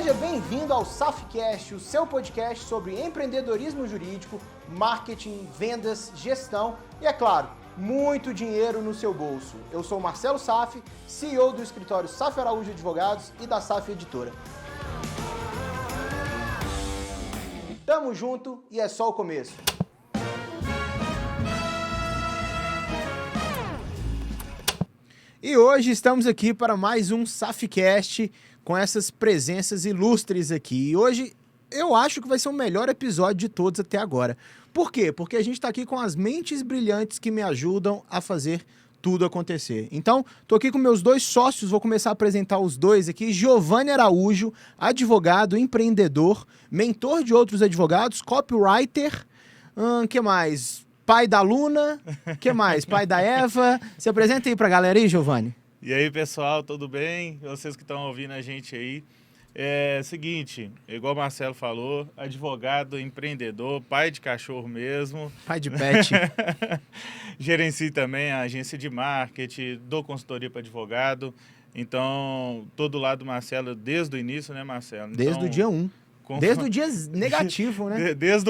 Seja bem-vindo ao SAFcast, o seu podcast sobre empreendedorismo jurídico, marketing, vendas, gestão e, é claro, muito dinheiro no seu bolso. Eu sou Marcelo Saf, CEO do escritório Saf Araújo Advogados e da Saf Editora. Tamo junto e é só o começo. E hoje estamos aqui para mais um SAFcast com essas presenças ilustres aqui. E hoje eu acho que vai ser o melhor episódio de todos até agora. Por quê? Porque a gente está aqui com as mentes brilhantes que me ajudam a fazer tudo acontecer. Então, tô aqui com meus dois sócios, vou começar a apresentar os dois aqui. Giovanni Araújo, advogado, empreendedor, mentor de outros advogados, copywriter, que mais? Pai da Luna, que mais? Pai da Eva. Se apresenta aí pra galera aí, Giovanni. E aí, pessoal, tudo bem? Vocês que estão ouvindo a gente aí. Seguinte, igual o Marcelo falou, advogado, empreendedor, pai de cachorro mesmo. Pai de pet. Gerencio também a agência de marketing, dou consultoria para advogado. Então, tô do lado do Marcelo desde o início, né, Marcelo? Então, desde o dia 1. Desde o dia negativo, né? Desde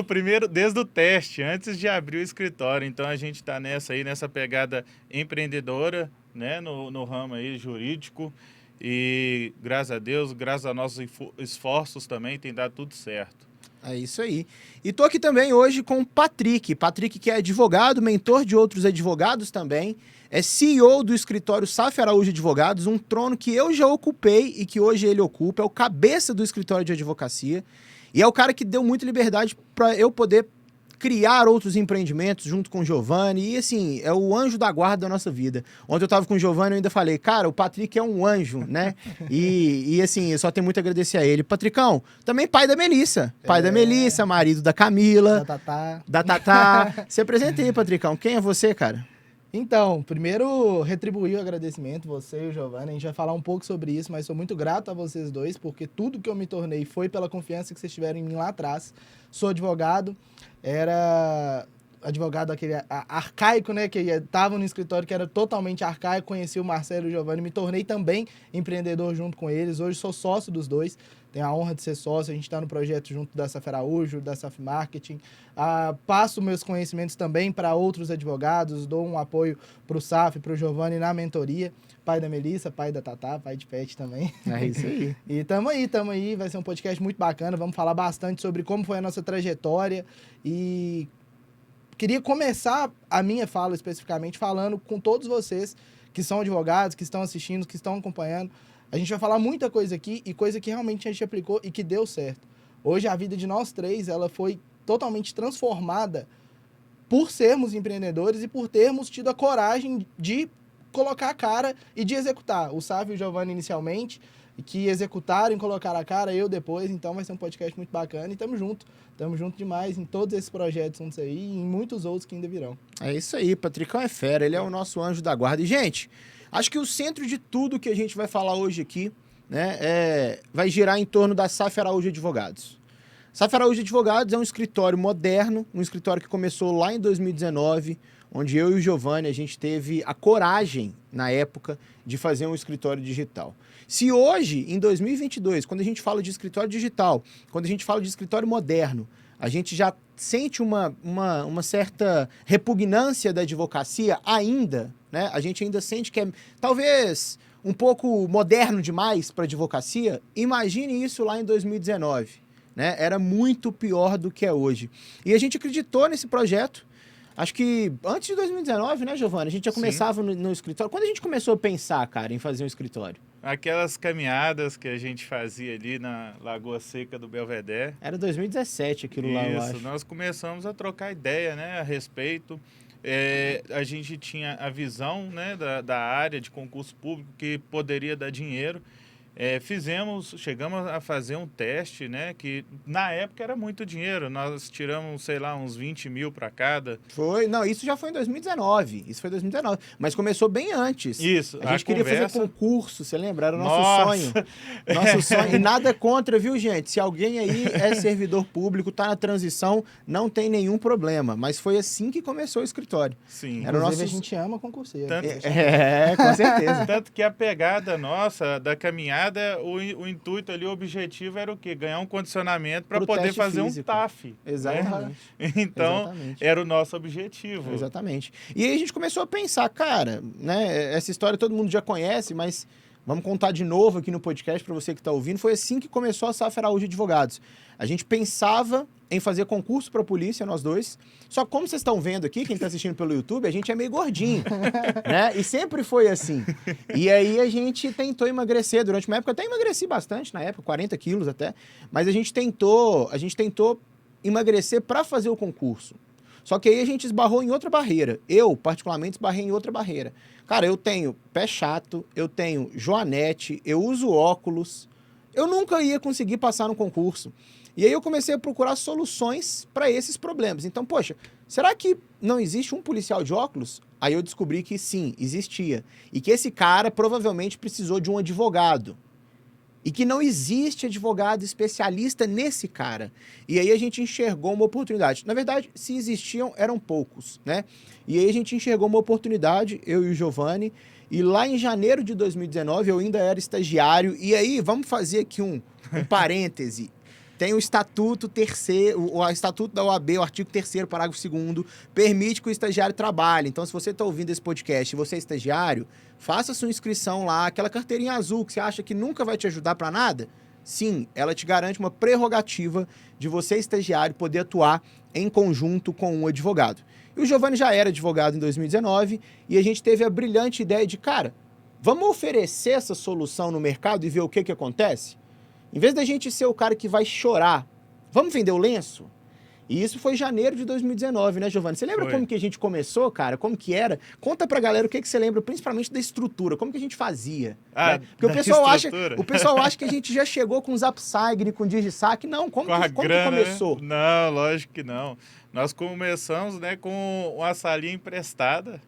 o teste, antes de abrir o escritório. Então, a gente está nessa pegada empreendedora, né, no ramo aí jurídico. E, graças a Deus, graças a nossos esforços também, tem dado tudo certo. É isso aí. E tô aqui também hoje com o Patrick. Patrick, que é advogado, mentor de outros advogados também. É CEO do escritório Saf Araújo Advogados, um trono que eu já ocupei e que hoje ele ocupa. É o cabeça do escritório de advocacia. E é o cara que deu muita liberdade para eu poder criar outros empreendimentos junto com o Giovanni. E assim, é o anjo da guarda da nossa vida. Ontem eu tava com o Giovanni e eu ainda falei, cara, o Patrick é um anjo, né? E assim, eu só tenho muito a agradecer a ele. Patricão, também pai da Melissa. Pai da Melissa, marido da Camila. Da Tatá. Se apresenta aí, Patricão. Quem é você, cara? Então, primeiro, retribuir o agradecimento, você e o Giovanni. A gente vai falar um pouco sobre isso, mas sou muito grato a vocês dois, porque tudo que eu me tornei foi pela confiança que vocês tiveram em mim lá atrás. Sou advogado, era advogado aquele arcaico, né, que estava no escritório que era totalmente arcaico, conheci o Marcelo e o Giovanni, me tornei também empreendedor junto com eles. Hoje sou sócio dos dois, tenho a honra de ser sócio, a gente está no projeto junto da Saf Araújo, da Saf Marketing. Passo meus conhecimentos também para outros advogados, dou um apoio para o Saf, para o Giovanni na mentoria. Pai da Melissa, pai da Tatá, pai de pet também. É isso aí. E tamo aí, vai ser um podcast muito bacana, vamos falar bastante sobre como foi a nossa trajetória e queria começar a minha fala especificamente falando com todos vocês que são advogados, que estão assistindo, que estão acompanhando. A gente vai falar muita coisa aqui e coisa que realmente a gente aplicou e que deu certo. Hoje a vida de nós três, ela foi totalmente transformada por sermos empreendedores e por termos tido a coragem de colocar a cara e de executar. O Sávio e o Giovanni inicialmente, que executaram e colocaram a cara, eu depois. Então vai ser um podcast muito bacana e tamo junto demais em todos esses projetos juntos aí e em muitos outros que ainda virão. É isso aí, Patricão é fera, ele é o nosso anjo da guarda. E, gente, acho que o centro de tudo que a gente vai falar hoje aqui, né, vai girar em torno da Saf Araújo Advogados. Saf Araújo Advogados é um escritório moderno, um escritório que começou lá em 2019, onde eu e o Giovanni, a gente teve a coragem, na época, de fazer um escritório digital. Se hoje, em 2022, quando a gente fala de escritório digital, quando a gente fala de escritório moderno, a gente já sente uma certa repugnância da advocacia ainda, né? A gente ainda sente que é, talvez, um pouco moderno demais para a advocacia. Imagine isso lá em 2019, né? Era muito pior do que é hoje. E a gente acreditou nesse projeto. Acho que antes de 2019, né, Giovanni? A gente já começava no escritório. Quando a gente começou a pensar, cara, em fazer um escritório? Aquelas caminhadas que a gente fazia ali na Lagoa Seca do Belvedere. Era 2017 aquilo lá, eu acho. Isso, nós começamos a trocar ideia, né, a respeito. A gente tinha a visão, né, da área de concurso público que poderia dar dinheiro. Chegamos a fazer um teste, né, que na época era muito dinheiro, nós tiramos, sei lá, uns 20 mil para cada. Isso já foi em 2019, mas começou bem antes. Isso, a gente queria fazer concurso, você lembra? Era o nosso sonho. Nosso sonho, e nada contra, viu, gente? Se alguém aí é servidor público, tá na transição, não tem nenhum problema, mas foi assim que começou o escritório. Sim. Inclusive, a gente ama concurseiro. Tanto, com certeza. Tanto que a pegada nossa da caminhada caminhada, o intuito ali, o objetivo era o quê? Ganhar um condicionamento para Pro poder teste fazer físico. um TAF. Exatamente. Né? Então, Exatamente. era o nosso objetivo. Exatamente. E aí a gente começou a pensar, cara, né? Essa história todo mundo já conhece, mas vamos contar de novo aqui no podcast para você que está ouvindo. Foi assim que começou a Safra Araújo Advogados. A gente pensava em fazer concurso para polícia, nós dois. Só que como vocês estão vendo aqui, quem está assistindo pelo YouTube, a gente é meio gordinho, né? E sempre foi assim. E aí a gente tentou emagrecer durante uma época, eu até emagreci bastante na época, 40 quilos até, mas a gente tentou emagrecer para fazer o concurso. Só que aí a gente esbarrou em outra barreira. Eu, particularmente, esbarrei em outra barreira. Cara, eu tenho pé chato, eu tenho joanete, eu uso óculos. Eu nunca ia conseguir passar no concurso. E aí eu comecei a procurar soluções para esses problemas. Então, poxa, será que não existe um policial de óculos? Aí eu descobri que sim, existia. E que esse cara provavelmente precisou de um advogado. E que não existe advogado especialista nesse cara. E aí a gente enxergou uma oportunidade. Na verdade, se existiam, eram poucos, né? E aí a gente enxergou uma oportunidade, eu e o Giovanni, e lá em janeiro de 2019 eu ainda era estagiário. E aí, vamos fazer aqui um parêntese. Tem o Estatuto Terceiro, o Estatuto da OAB, o artigo 3º, parágrafo 2º, permite que o estagiário trabalhe. Então, se você está ouvindo esse podcast e você é estagiário, faça sua inscrição lá, aquela carteirinha azul que você acha que nunca vai te ajudar para nada. Sim, ela te garante uma prerrogativa de você, estagiário, poder atuar em conjunto com um advogado. E o Giovanni já era advogado em 2019 e a gente teve a brilhante ideia de, cara, vamos oferecer essa solução no mercado e ver o que acontece? Em vez da gente ser o cara que vai chorar, vamos vender o lenço? E isso foi em janeiro de 2019, né, Giovanni? Você lembra como que a gente começou, cara? Como que era? Conta pra galera o que você lembra, principalmente da estrutura. Como que a gente fazia? Né? Porque o pessoal acha que a gente já chegou com Zapsign, com Digisac. Não, como que começou? Né? Não, lógico que não. Nós começamos, né, com uma salinha emprestada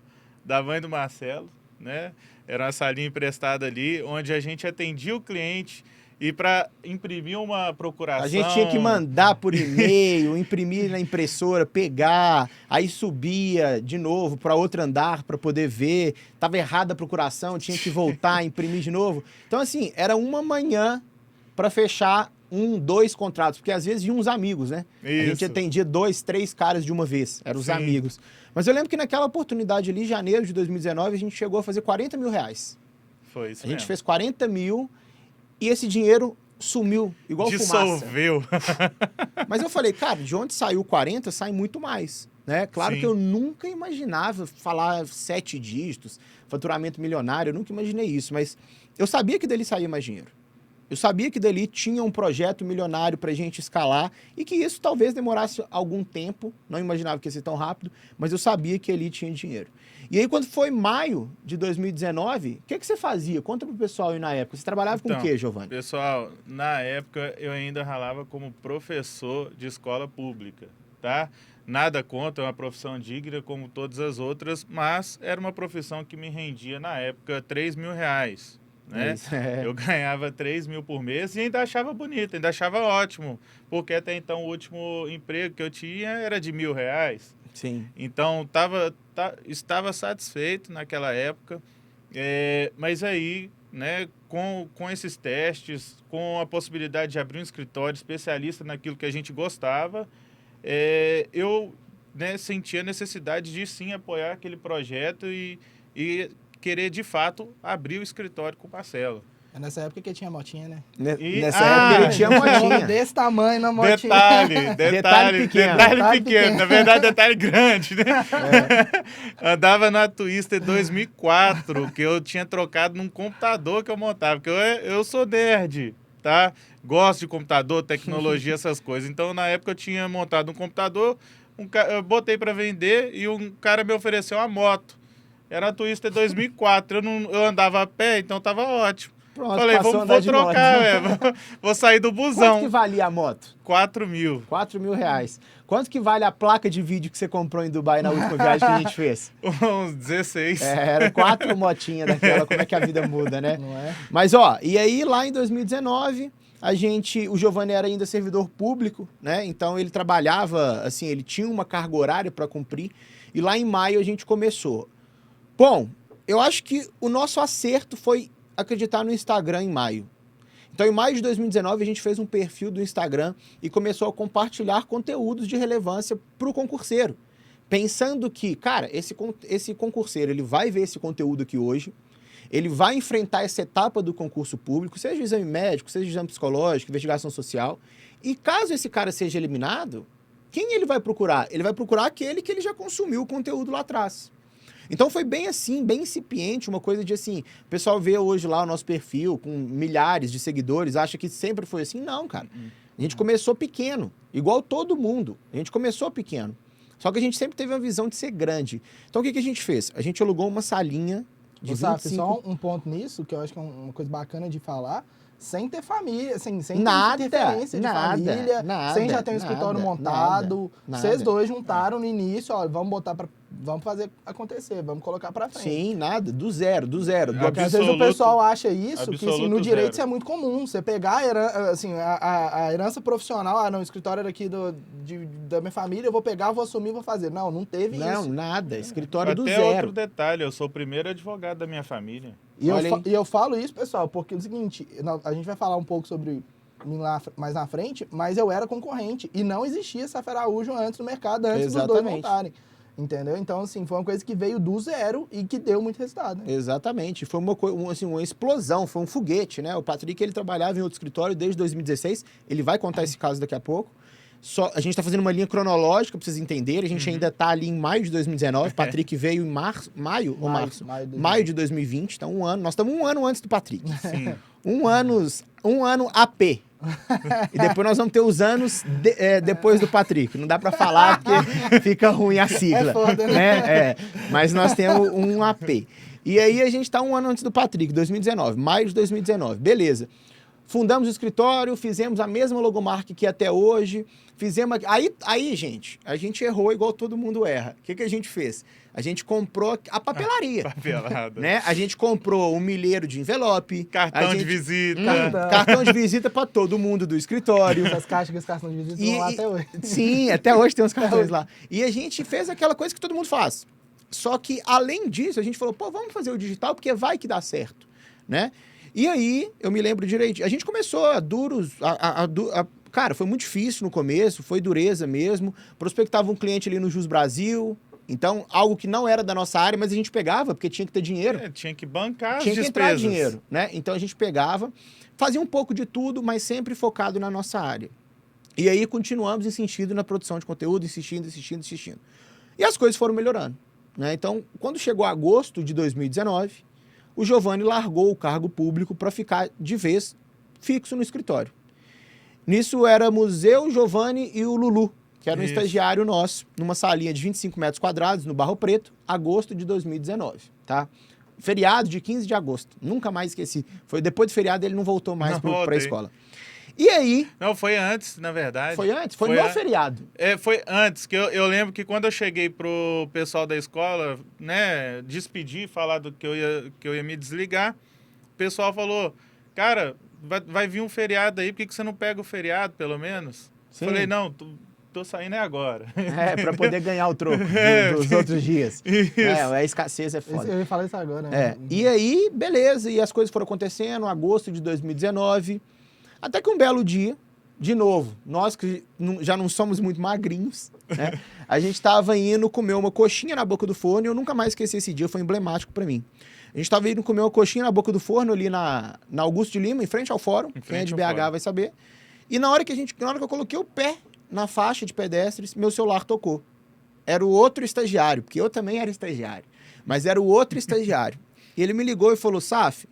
da mãe do Marcelo, né? Era uma salinha emprestada ali, onde a gente atendia o cliente. E para imprimir uma procuração... A gente tinha que mandar por e-mail, imprimir na impressora, pegar, aí subia de novo para outro andar para poder ver. Tava errada a procuração, tinha que voltar, imprimir de novo. Então, assim, era uma manhã para fechar 1, 2 contratos, porque às vezes iam uns amigos, né? Isso. A gente atendia 2, 3 caras de uma vez, eram os amigos. Mas eu lembro que naquela oportunidade ali, em janeiro de 2019, a gente chegou a fazer R$40 mil. Foi isso mesmo. A gente fez 40 mil... E esse dinheiro sumiu, igual fumaça. Dissolveu. Mas eu falei, cara, de onde saiu 40, sai muito mais. Né? Claro que eu nunca imaginava falar 7 dígitos, faturamento milionário, eu nunca imaginei isso. Mas eu sabia que dali saía mais dinheiro. Eu sabia que dali tinha um projeto milionário para a gente escalar e que isso talvez demorasse algum tempo. Não imaginava que ia ser tão rápido, mas eu sabia que ali tinha dinheiro. E aí, quando foi maio de 2019, o que você fazia? Conta pro pessoal aí na época. Você trabalhava com o quê, Giovanni? Pessoal, na época eu ainda ralava como professor de escola pública, tá? Nada contra, é uma profissão digna como todas as outras, mas era uma profissão que me rendia na época R$3 mil. Né? Eu ganhava 3 mil por mês e ainda achava bonito, ainda achava ótimo, porque até então o último emprego que eu tinha era de R$1.000. Sim. Então estava satisfeito naquela época, mas aí, né, com esses testes, com a possibilidade de abrir um escritório especialista naquilo que a gente gostava, eu, né, senti a necessidade de sim apoiar aquele projeto e querer, de fato, abrir o escritório com o Marcelo. É nessa época que tinha motinha, né? Nessa época ele tinha motinha. Desse tamanho na motinha. Detalhe pequeno. Na verdade, detalhe grande, né? Andava na Twister 2004, que eu tinha trocado num computador que eu montava. Porque eu sou nerd, tá? Gosto de computador, tecnologia, essas coisas. Então, na época, eu tinha montado um computador, eu botei para vender e um cara me ofereceu uma moto. Era a Twister 2004. Eu andava a pé, então tava ótimo. Pronto, falei, vou trocar, vou sair do busão. Quanto que valia a moto? 4 mil. R$4 mil. Quanto que vale a placa de vídeo que você comprou em Dubai na última viagem que a gente fez? Uns 16. Era 4 motinhas daquela, como é que a vida muda, né? Não é? Mas, e aí lá em 2019, o Giovanni era ainda servidor público, né? Então ele trabalhava, assim, ele tinha uma carga horária para cumprir. E lá em maio a gente começou. Bom, eu acho que o nosso acerto foi acreditar no Instagram em maio. Então, em maio de 2019, a gente fez um perfil do Instagram e começou a compartilhar conteúdos de relevância para o concurseiro. Pensando que, cara, esse concurseiro, ele vai ver esse conteúdo aqui hoje, ele vai enfrentar essa etapa do concurso público, seja exame médico, seja exame psicológico, investigação social, e caso esse cara seja eliminado, quem ele vai procurar? Ele vai procurar aquele que ele já consumiu o conteúdo lá atrás. Então foi bem assim, bem incipiente, uma coisa de assim, o pessoal vê hoje lá o nosso perfil com milhares de seguidores, acha que sempre foi assim. Não, cara. A gente começou pequeno, igual todo mundo. A gente começou pequeno. Só que a gente sempre teve a visão de ser grande. Então o que a gente fez? A gente alugou uma salinha de 25... Só um ponto nisso, que eu acho que é uma coisa bacana de falar, sem ter família, sem Nada, ter interferência de nada, família, nada, sem já ter um escritório montado. nada. Vocês dois juntaram no início, ó, vamos fazer acontecer, vamos colocar pra frente. Sim, nada, do zero. Porque às vezes o pessoal acha isso, que assim, no direito zero. isso é muito comum. Você pegar a herança profissional, não, o escritório era aqui da minha família, eu vou pegar, vou assumir, vou fazer. Não teve isso. Não, nada, escritório do Até zero. outro detalhe, eu sou o primeiro advogado da minha família. E Olha aí. eu falo isso, pessoal, porque é o seguinte, a gente vai falar um pouco sobre mim lá mais na frente, mas eu era concorrente e não existia Safra Araújo antes no mercado, antes dos dois Exatamente. montarem. Entendeu? Então, assim, foi uma coisa que veio do zero e que deu muito resultado. Né? Exatamente. Foi uma explosão, foi um foguete, né? O Patrick, ele trabalhava em outro escritório desde 2016. Ele vai contar esse caso daqui a pouco. A gente está fazendo uma linha cronológica para vocês entenderem. A gente ainda está ali em maio de 2019. Patrick veio em maio ou março? Maio de 2020. Então, um ano. Nós estamos um ano antes do Patrick. Sim. Um ano AP. E depois nós vamos ter os anos depois do Patrick. Não dá para falar porque fica ruim a sigla. É foda, né? Mas nós temos um AP. E aí a gente está um ano antes do Patrick, 2019, maio de 2019. Beleza. Fundamos o escritório, fizemos a mesma logomarca que até hoje. Fizemos... Aí, gente, a gente errou igual todo mundo erra. O que a gente fez? A gente comprou a papelaria. Papelada. Né? A gente comprou um milheiro de envelope. Cartão de visita. Cartão de visita para todo mundo do escritório. Essas caixas que os cartões de visita estão lá até hoje. Sim, até hoje tem uns cartões lá. E a gente fez aquela coisa que todo mundo faz. Só que, além disso, a gente falou, vamos fazer o digital porque vai que dá certo, né? E aí, eu me lembro direito, a gente começou cara, foi muito difícil no começo, foi dureza mesmo. Prospectava um cliente ali no Jus Brasil, então, algo que não era da nossa área, mas a gente pegava, porque tinha que ter dinheiro. Tinha que bancar as tinha que despesas. entrar dinheiro, né? Então, a gente pegava, fazia um pouco de tudo, mas sempre focado na nossa área. E aí, continuamos insistindo na produção de conteúdo, insistindo. E as coisas foram melhorando, né? Então, quando chegou agosto de 2019, o Giovanni largou o cargo público para ficar de vez fixo no escritório. Nisso éramos eu, Giovanni e o Lulu, que era um estagiário nosso, numa salinha de 25 metros quadrados, no Barro Preto, agosto de 2019, tá? Feriado de 15 de agosto, nunca mais esqueci. Foi depois do feriado, ele não voltou mais para a escola. E aí... Não, foi antes, na verdade. Foi antes? Foi no feriado. Foi antes, que eu lembro que quando eu cheguei pro pessoal da escola, né, despedir, falar do que eu ia me desligar, o pessoal falou, cara, vai vir um feriado aí, por que você não pega o feriado, pelo menos? Sim. Falei, não, tô saindo agora. Para poder ganhar o troco dos outros dias. A escassez é foda. Eu ia falar isso agora. Né? E aí, beleza, e as coisas foram acontecendo, agosto de 2019... Até que um belo dia, de novo, nós que já não somos muito magrinhos, né? A gente estava indo comer uma coxinha na boca do forno e eu nunca mais esqueci esse dia, foi emblemático para mim. A gente estava indo comer uma coxinha na boca do forno ali na Augusto de Lima, em frente ao fórum, quem é de BH vai saber. E na hora que eu coloquei o pé na faixa de pedestres, meu celular tocou. Era o outro estagiário, porque eu também era estagiário, mas era o outro estagiário. E ele me ligou e falou, Saf,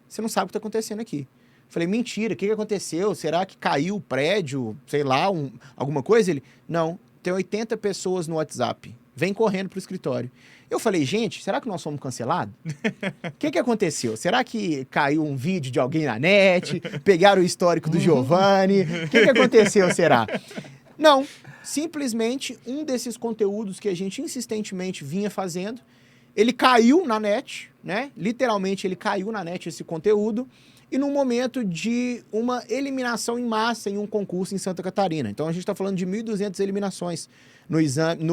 você não sabe o que está acontecendo aqui. Falei, mentira, o que aconteceu? Será que caiu o prédio? Sei lá, alguma coisa? Ele, não, tem 80 pessoas no WhatsApp. Vem correndo pro escritório. Eu falei, gente, será que nós fomos cancelados? O que aconteceu? Será que caiu um vídeo de alguém na net? Pegaram o histórico do Giovanni? O que aconteceu, será? Não, simplesmente um desses conteúdos que a gente insistentemente vinha fazendo, ele caiu na net, né? Literalmente, ele caiu na net esse conteúdo. E num momento de uma eliminação em massa em um concurso em Santa Catarina. Então, a gente está falando de 1.200 eliminações no exame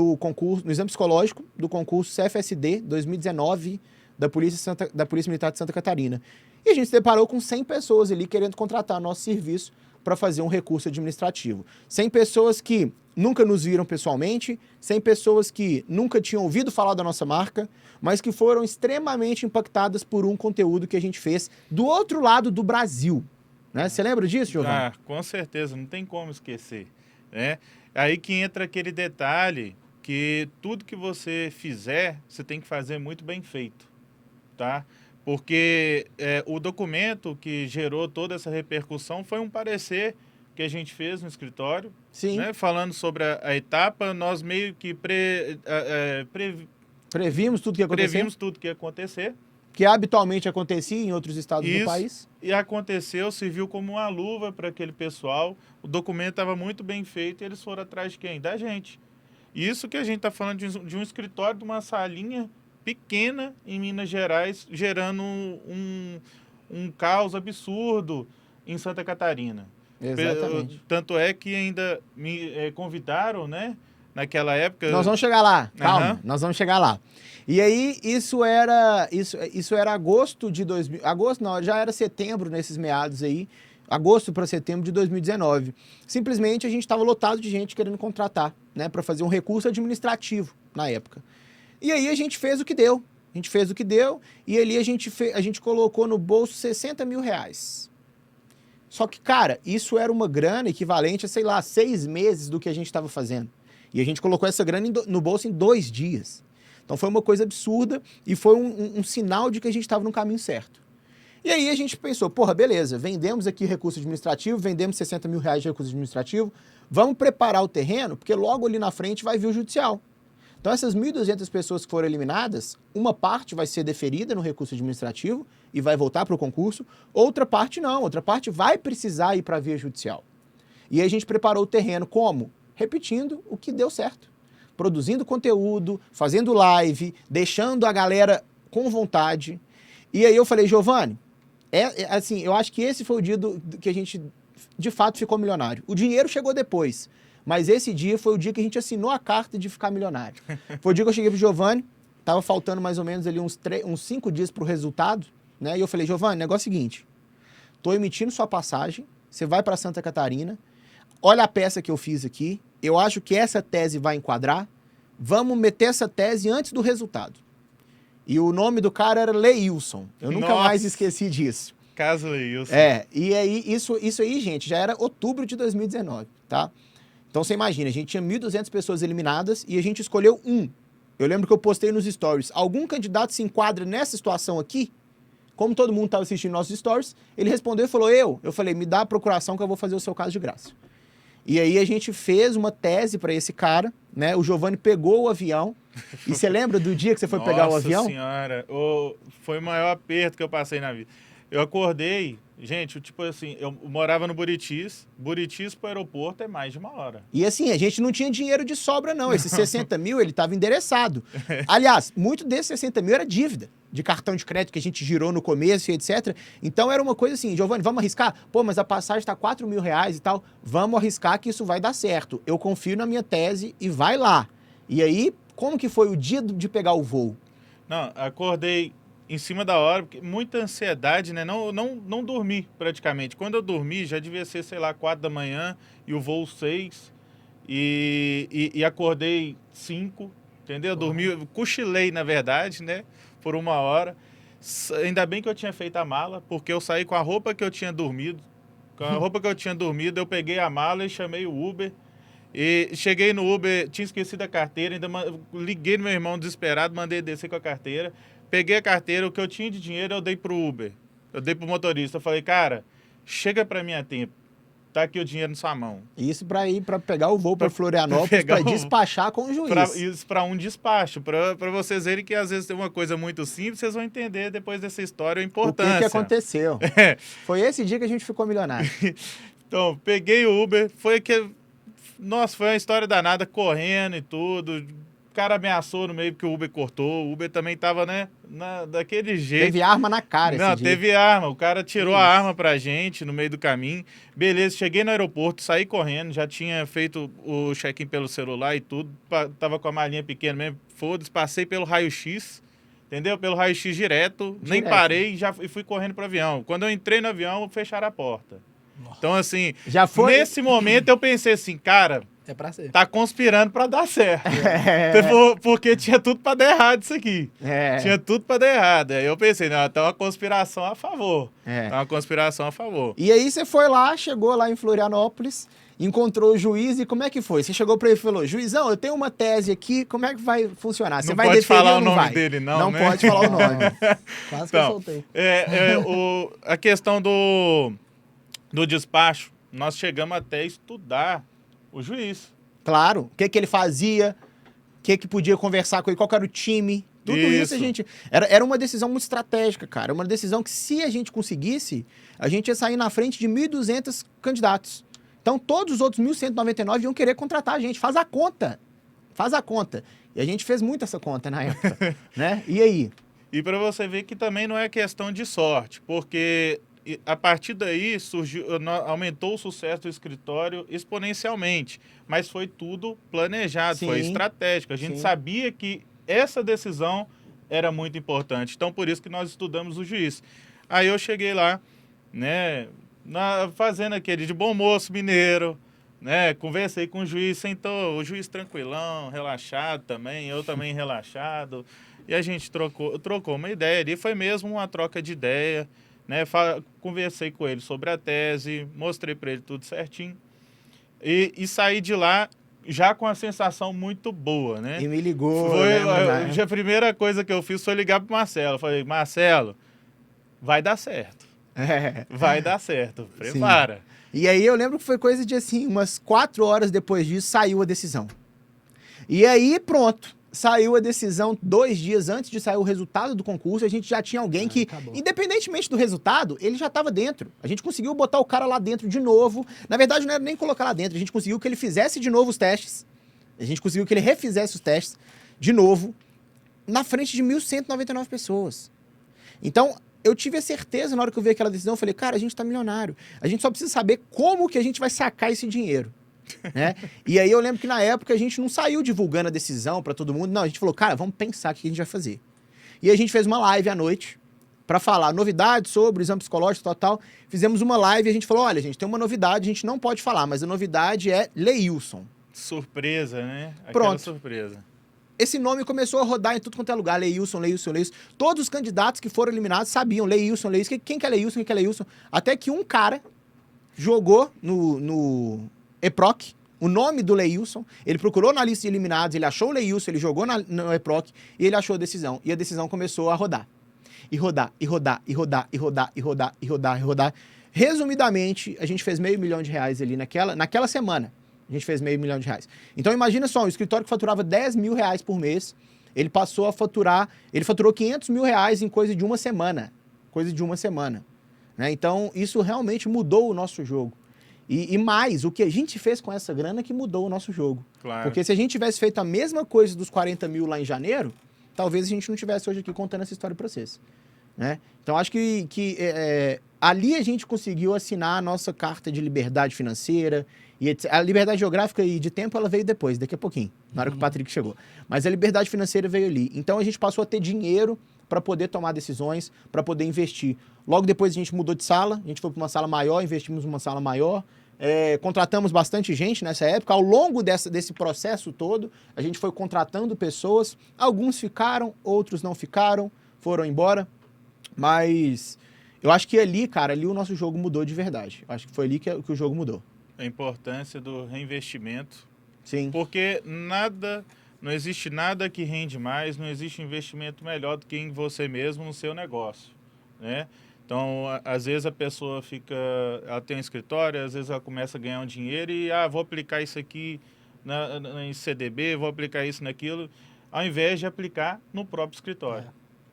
psicológico do concurso CFSD 2019 da Polícia Militar de Santa Catarina. E a gente se deparou com 100 pessoas ali querendo contratar nosso serviço para fazer um recurso administrativo. 100 pessoas que nunca nos viram pessoalmente, 100 pessoas que nunca tinham ouvido falar da nossa marca, mas que foram extremamente impactadas por um conteúdo que a gente fez do outro lado do Brasil. Né? Você lembra disso, Giovanni? Ah, com certeza, não tem como esquecer. Né? Aí que entra aquele detalhe que tudo que você fizer, você tem que fazer muito bem feito. Tá? Porque o documento que gerou toda essa repercussão foi um parecer que a gente fez no escritório, Sim. né? Falando sobre a etapa, nós meio que previmos tudo que ia acontecer. Previmos tudo que ia acontecer. Que habitualmente acontecia em outros estados do país. E aconteceu, serviu como uma luva para aquele pessoal. O documento estava muito bem feito e eles foram atrás de quem? Da gente. Isso que a gente está falando de um escritório, de uma salinha pequena em Minas Gerais, gerando um caos absurdo em Santa Catarina. Exatamente. Tanto é que ainda me convidaram, né? Naquela época... Nós vamos chegar lá, calma, nós vamos chegar lá. E aí, isso era agosto de 2000... Agosto não, já era setembro nesses meados aí. Agosto para setembro de 2019. Simplesmente a gente estava lotado de gente querendo contratar, né? Para fazer um recurso administrativo na época. E aí a gente fez o que deu. A gente fez o que deu e ali a gente colocou no bolso 60 mil reais. Só que, cara, isso era uma grana equivalente a, sei lá, 6 meses do que a gente estava fazendo. E a gente colocou essa grana no bolso em 2 dias. Então foi uma coisa absurda e foi um sinal de que a gente estava no caminho certo. E aí a gente pensou, porra, beleza, vendemos aqui recurso administrativo, vendemos 60 mil reais de recurso administrativo, vamos preparar o terreno, porque logo ali na frente vai vir o judicial. Então essas 1.200 pessoas que foram eliminadas, uma parte vai ser deferida no recurso administrativo e vai voltar para o concurso, outra parte não, outra parte vai precisar ir para a via judicial. E aí a gente preparou o terreno como? Repetindo o que deu certo. Produzindo conteúdo, fazendo live, deixando a galera com vontade. E aí eu falei, Giovanni, assim, eu acho que esse foi o dia que a gente, de fato, ficou milionário. O dinheiro chegou depois, mas esse dia foi o dia que a gente assinou a carta de ficar milionário. Foi o dia que eu cheguei pro Giovanni, tava faltando mais ou menos ali uns 5 dias pro resultado, né? E eu falei, Giovanni, o negócio é o seguinte, tô emitindo sua passagem, você vai para Santa Catarina, olha a peça que eu fiz aqui, eu acho que essa tese vai enquadrar, vamos meter essa tese antes do resultado. E o nome do cara era Leilson. Eu nunca mais esqueci disso. Caso Leilson. E aí, isso aí, gente, já era outubro de 2019, tá? Então você imagina, a gente tinha 1.200 pessoas eliminadas e a gente escolheu um. Eu lembro que eu postei nos stories, algum candidato se enquadra nessa situação aqui? Como todo mundo estava assistindo nossos stories, ele respondeu e falou, eu falei, me dá a procuração que eu vou fazer o seu caso de graça. E aí a gente fez uma tese para esse cara, né? O Giovanni pegou o avião. E você lembra do dia que você foi pegar o avião? Nossa senhora, foi o maior aperto que eu passei na vida. Eu acordei, gente, tipo assim, eu morava no Buritis pro aeroporto é mais de 1 hora. E assim, a gente não tinha dinheiro de sobra não, esses 60 mil ele estava endereçado. Aliás, muito desses 60 mil era dívida, de cartão de crédito que a gente girou no começo e etc. Então era uma coisa assim, Giovanni, vamos arriscar? Pô, mas a passagem está 4 mil reais e tal, vamos arriscar que isso vai dar certo. Eu confio na minha tese e vai lá. E aí, como que foi o dia de pegar o voo? Não, acordei em cima da hora, porque muita ansiedade, né? Não dormi praticamente. Quando eu dormi, já devia ser, sei lá, 4 da manhã e o voo 6. E acordei 5, entendeu? Dormi, cochilei, na verdade, né? Por 1 hora. Ainda bem que eu tinha feito a mala, porque eu saí com a roupa que eu tinha dormido. Com a roupa que eu tinha dormido, eu peguei a mala e chamei o Uber. E cheguei no Uber, tinha esquecido a carteira, ainda liguei no meu irmão desesperado, mandei descer com a carteira. Peguei a carteira, o que eu tinha de dinheiro eu dei pro Uber. Eu dei pro motorista. Eu falei, cara, chega pra mim a tempo. Tá aqui o dinheiro na sua mão. Isso pra ir para pegar o voo para Florianópolis, para despachar com o juiz. Isso para um despacho. Para vocês verem que às vezes tem uma coisa muito simples, vocês vão entender depois dessa história a importância. O que aconteceu. Foi esse dia que a gente ficou milionário. Então, peguei o Uber. Nossa, foi uma história danada, correndo e tudo. O cara ameaçou no meio porque o Uber cortou. O Uber também tava, né, daquele jeito. Teve arma na cara esse dia. Não, teve arma. O cara tirou a arma pra gente no meio do caminho. Beleza, cheguei no aeroporto, saí correndo. Já tinha feito o check-in pelo celular e tudo. Tava com a malinha pequena mesmo. Foda-se, passei pelo raio-x. entendeu? Pelo raio-x direto, nem Direto. parei e fui correndo pro avião. Quando eu entrei no avião, fecharam a porta. Então, assim, Já foi? nesse momento eu pensei assim, cara, É pra ser. tá conspirando pra dar certo. É. Porque tinha tudo pra dar errado isso aqui. É. Tinha tudo pra dar errado. Aí eu pensei, não, tá uma conspiração a favor. É. Tá uma conspiração a favor. E aí você foi lá, chegou lá em Florianópolis, encontrou o juiz e como é que foi? Você chegou pra ele e falou, juizão, eu tenho uma tese aqui, como é que vai funcionar? Você Não vai pode deferir falar ou o não nome vai? dele, não, Não né? pode falar o nome. Quase que eu Então, soltei. a questão do despacho, nós chegamos até a estudar o juiz. Claro, o que ele fazia, o que podia conversar com ele, qual que era o time, tudo isso a Isso. gente... Era uma decisão muito estratégica, cara, uma decisão que se a gente conseguisse, a gente ia sair na frente de 1.200 candidatos. Então todos os outros 1.199 iam querer contratar a gente, faz a conta. E a gente fez muito essa conta na época, né? E aí? E para você ver que também não é questão de sorte, porque a partir daí aumentou o sucesso do escritório exponencialmente, mas foi tudo planejado, foi Sim. estratégico. A gente Sim. sabia que essa decisão era muito importante, então por isso que nós estudamos o juiz. Aí eu cheguei lá, né, fazendo aquele de bom moço mineiro, né, conversei com o juiz, sentou o juiz tranquilão, relaxado também, eu também relaxado, e a gente trocou uma ideia ali, foi mesmo uma troca de ideia, né, conversei com ele sobre a tese, mostrei para ele tudo certinho, e saí de lá já com a sensação muito boa, né? E me ligou, Foi, né? a primeira coisa que eu fiz foi ligar pro Marcelo. Falei, Marcelo, vai dar certo. É. Vai dar certo. Prepara. E aí eu lembro que foi coisa de assim, umas 4 horas depois disso, saiu a decisão. E aí, pronto. Saiu a decisão 2 dias antes de sair o resultado do concurso. A gente já tinha alguém que, acabou. independentemente do resultado, ele já estava dentro. A gente conseguiu botar o cara lá dentro de novo. Na verdade, não era nem colocar lá dentro. A gente conseguiu que ele fizesse de novo os testes. A gente conseguiu que ele refizesse os testes de novo, na frente de 1.199 pessoas. Então, eu tive a certeza, na hora que eu vi aquela decisão, eu falei, cara, a gente tá milionário. A gente só precisa saber como que a gente vai sacar esse dinheiro. Né? E aí eu lembro que na época a gente não saiu divulgando a decisão pra todo mundo. Não, a gente falou, cara, vamos pensar o que a gente vai fazer. E a gente fez uma live à noite pra falar novidades sobre o exame psicológico, tal. Fizemos uma live e a gente falou, olha, gente, tem uma novidade, a gente não pode falar, mas a novidade é Leilson. Surpresa, né? Aquela Pronto. surpresa. Esse nome começou a rodar em tudo quanto é lugar. Leilson. Todos os candidatos que foram eliminados sabiam. Leilson. Quem que é Leilson? Quem que é Leilson? Até que um cara jogou no EPROC o nome do Leilson. Ele procurou na lista de eliminados, ele achou o Leilson, ele jogou no EPROC e ele achou a decisão. E a decisão começou a rodar. E rodar. Resumidamente, a gente fez R$500 mil ali naquela semana. A gente fez R$500 mil. Então imagina só, um escritório que faturava R$10 mil por mês, ele passou a faturar, ele faturou R$500 mil em coisa de uma semana. Né? Então isso realmente mudou o nosso jogo. E mais, o que a gente fez com essa grana que mudou o nosso jogo. Claro. Porque se a gente tivesse feito a mesma coisa dos 40 mil lá em janeiro, talvez a gente não estivesse hoje aqui contando essa história para vocês. Né? Então acho que ali a gente conseguiu assinar a nossa carta de liberdade financeira. E a liberdade geográfica e de tempo ela veio depois, daqui a pouquinho, na hora que o Patrick chegou. Mas a liberdade financeira veio ali. Então a gente passou a ter dinheiro para poder tomar decisões, para poder investir. Logo depois a gente mudou de sala, a gente foi para uma sala maior, investimos numa sala maior, contratamos bastante gente nessa época. Ao longo desse processo todo, a gente foi contratando pessoas. Alguns ficaram, outros não ficaram, foram embora. Mas eu acho que ali, cara, o nosso jogo mudou de verdade. Eu acho que foi ali que o jogo mudou. A importância do reinvestimento. Sim. Porque não existe nada que rende mais, não existe investimento melhor do que em você mesmo, no seu negócio, né? Então, às vezes a pessoa ela tem um escritório, às vezes ela começa a ganhar um dinheiro e, vou aplicar isso aqui em CDB, vou aplicar isso naquilo, ao invés de aplicar no próprio escritório.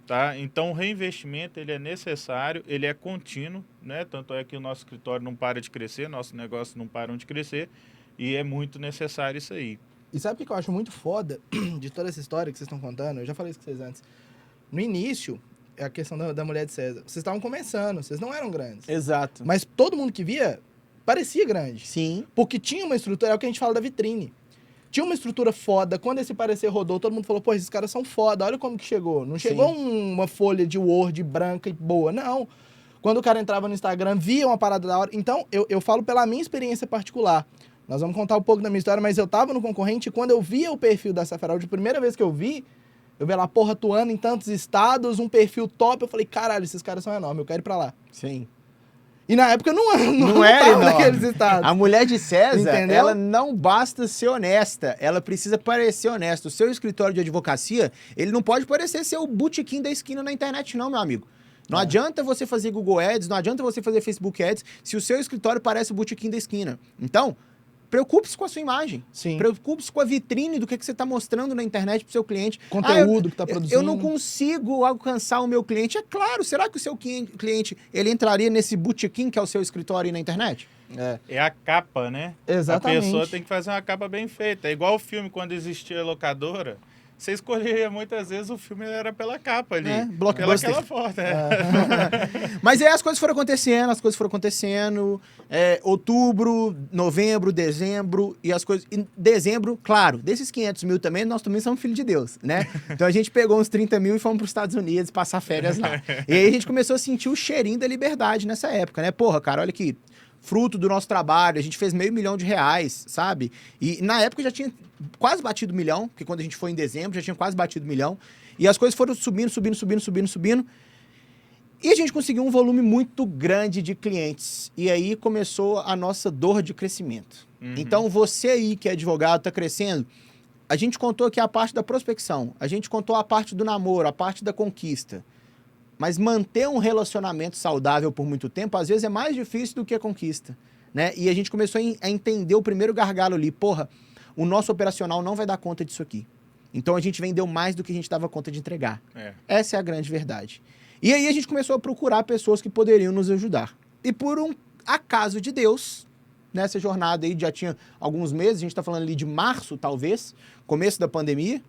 Tá? Então, o reinvestimento ele é necessário, ele é contínuo, né? Tanto é que o nosso escritório não para de crescer, nosso negócio não para de crescer, e é muito necessário isso aí. E sabe o que eu acho muito foda de toda essa história que vocês estão contando? Eu já falei isso com vocês antes. No início, a questão da mulher de César, vocês estavam começando, vocês não eram grandes. Exato. Mas todo mundo que via parecia grande. Sim. Porque tinha uma estrutura, é o que a gente fala da vitrine. tinha uma estrutura foda. Quando esse parecer rodou, todo mundo falou, pô, esses caras são foda, olha como que chegou. Não chegou uma folha de Word branca e boa, não. Quando o cara entrava no Instagram, via uma parada da hora. Então, eu falo pela minha experiência particular. Nós vamos contar um pouco da minha história, mas eu tava no concorrente e quando eu via o perfil da Safaraude, a primeira vez que eu vi lá, porra, atuando em tantos estados, um perfil top, eu falei, caralho, esses caras são enormes, eu quero ir pra lá. Sim. E na época não era tava naqueles estados. A mulher de César, Entendeu? ela não basta ser honesta, ela precisa parecer honesta. O seu escritório de advocacia, ele não pode parecer ser o botequim da esquina na internet não, meu amigo. Não adianta você fazer Google Ads, não adianta você fazer Facebook Ads, se o seu escritório parece o botequim da esquina. Então, preocupe-se com a sua imagem. Sim. Preocupe-se com a vitrine do que você está mostrando na internet para o seu cliente. Conteúdo que está produzindo. Eu não consigo alcançar o meu cliente. É claro, será que o seu cliente ele entraria nesse botequim que é o seu escritório aí na internet? É a capa, né? Exatamente. A pessoa tem que fazer uma capa bem feita. É igual o filme, quando existia a locadora, você escolheria muitas vezes o filme era pela capa ali. Blockbuster. Pela foto, Mas aí as coisas foram acontecendo. Outubro, novembro, dezembro, e as coisas... Em dezembro, claro, desses 500 mil também, nós também somos filhos de Deus, né? Então a gente pegou uns 30 mil e fomos para os Estados Unidos passar férias lá. E aí a gente começou a sentir o cheirinho da liberdade nessa época, né? Porra, cara, olha aqui, fruto do nosso trabalho, a gente fez R$500 mil, sabe? E na época já tinha quase batido 1 milhão, porque quando a gente foi em dezembro já tinha quase batido 1 milhão. E as coisas foram subindo. E a gente conseguiu um volume muito grande de clientes. E aí começou a nossa dor de crescimento. Então você aí que é advogado, está crescendo, a gente contou aqui a parte da prospecção, a gente contou a parte do namoro, a parte da conquista. Mas manter um relacionamento saudável por muito tempo, às vezes, é mais difícil do que a conquista, né? E a gente começou a entender o primeiro gargalo ali. Porra, o nosso operacional não vai dar conta disso aqui. Então, a gente vendeu mais do que a gente dava conta de entregar. Essa é a grande verdade. E aí, a gente começou a procurar pessoas que poderiam nos ajudar. E por um acaso de Deus, nessa jornada aí, já tinha alguns meses, a gente está falando ali de março, talvez, começo da pandemia,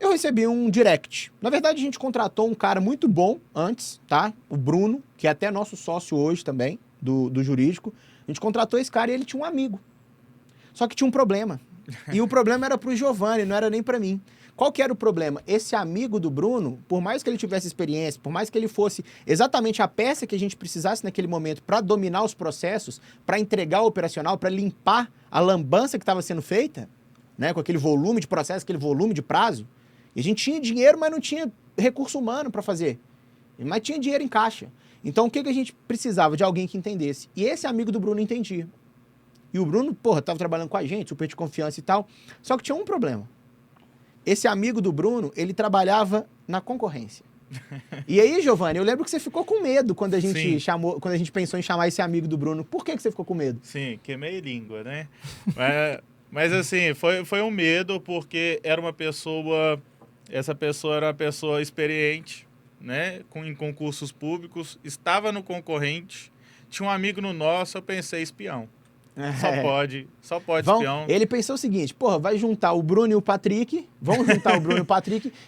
eu recebi um direct. Na verdade, a gente contratou um cara muito bom antes, tá? O Bruno, que é até nosso sócio hoje também, do jurídico. A gente contratou esse cara e ele tinha um amigo. Só que tinha um problema. E o problema era pro Giovanni, não era nem para mim. Qual que era o problema? Esse amigo do Bruno, por mais que ele tivesse experiência, por mais que ele fosse exatamente a peça que a gente precisasse naquele momento para dominar os processos, para entregar o operacional, para limpar a lambança que estava sendo feita, né? Com aquele volume de processo, aquele volume de prazo, e a gente tinha dinheiro, mas não tinha recurso humano para fazer. Mas tinha dinheiro em caixa. Então, o que a gente precisava? De alguém que entendesse. E esse amigo do Bruno entendia. E o Bruno, estava trabalhando com a gente, super de confiança e tal. Só que tinha um problema. Esse amigo do Bruno, ele trabalhava na concorrência. E aí, Giovanni, eu lembro que você ficou com medo quando a gente quando a gente pensou em chamar esse amigo do Bruno. Por que você ficou com medo? Sim, queimei língua, né? Mas assim, foi um medo porque era uma pessoa... Essa pessoa era uma pessoa experiente, né, em concursos públicos, estava no concorrente, tinha um amigo no nosso, eu pensei, espião. Só pode espião. Ele pensou o seguinte, vai juntar o Bruno e o Patrick,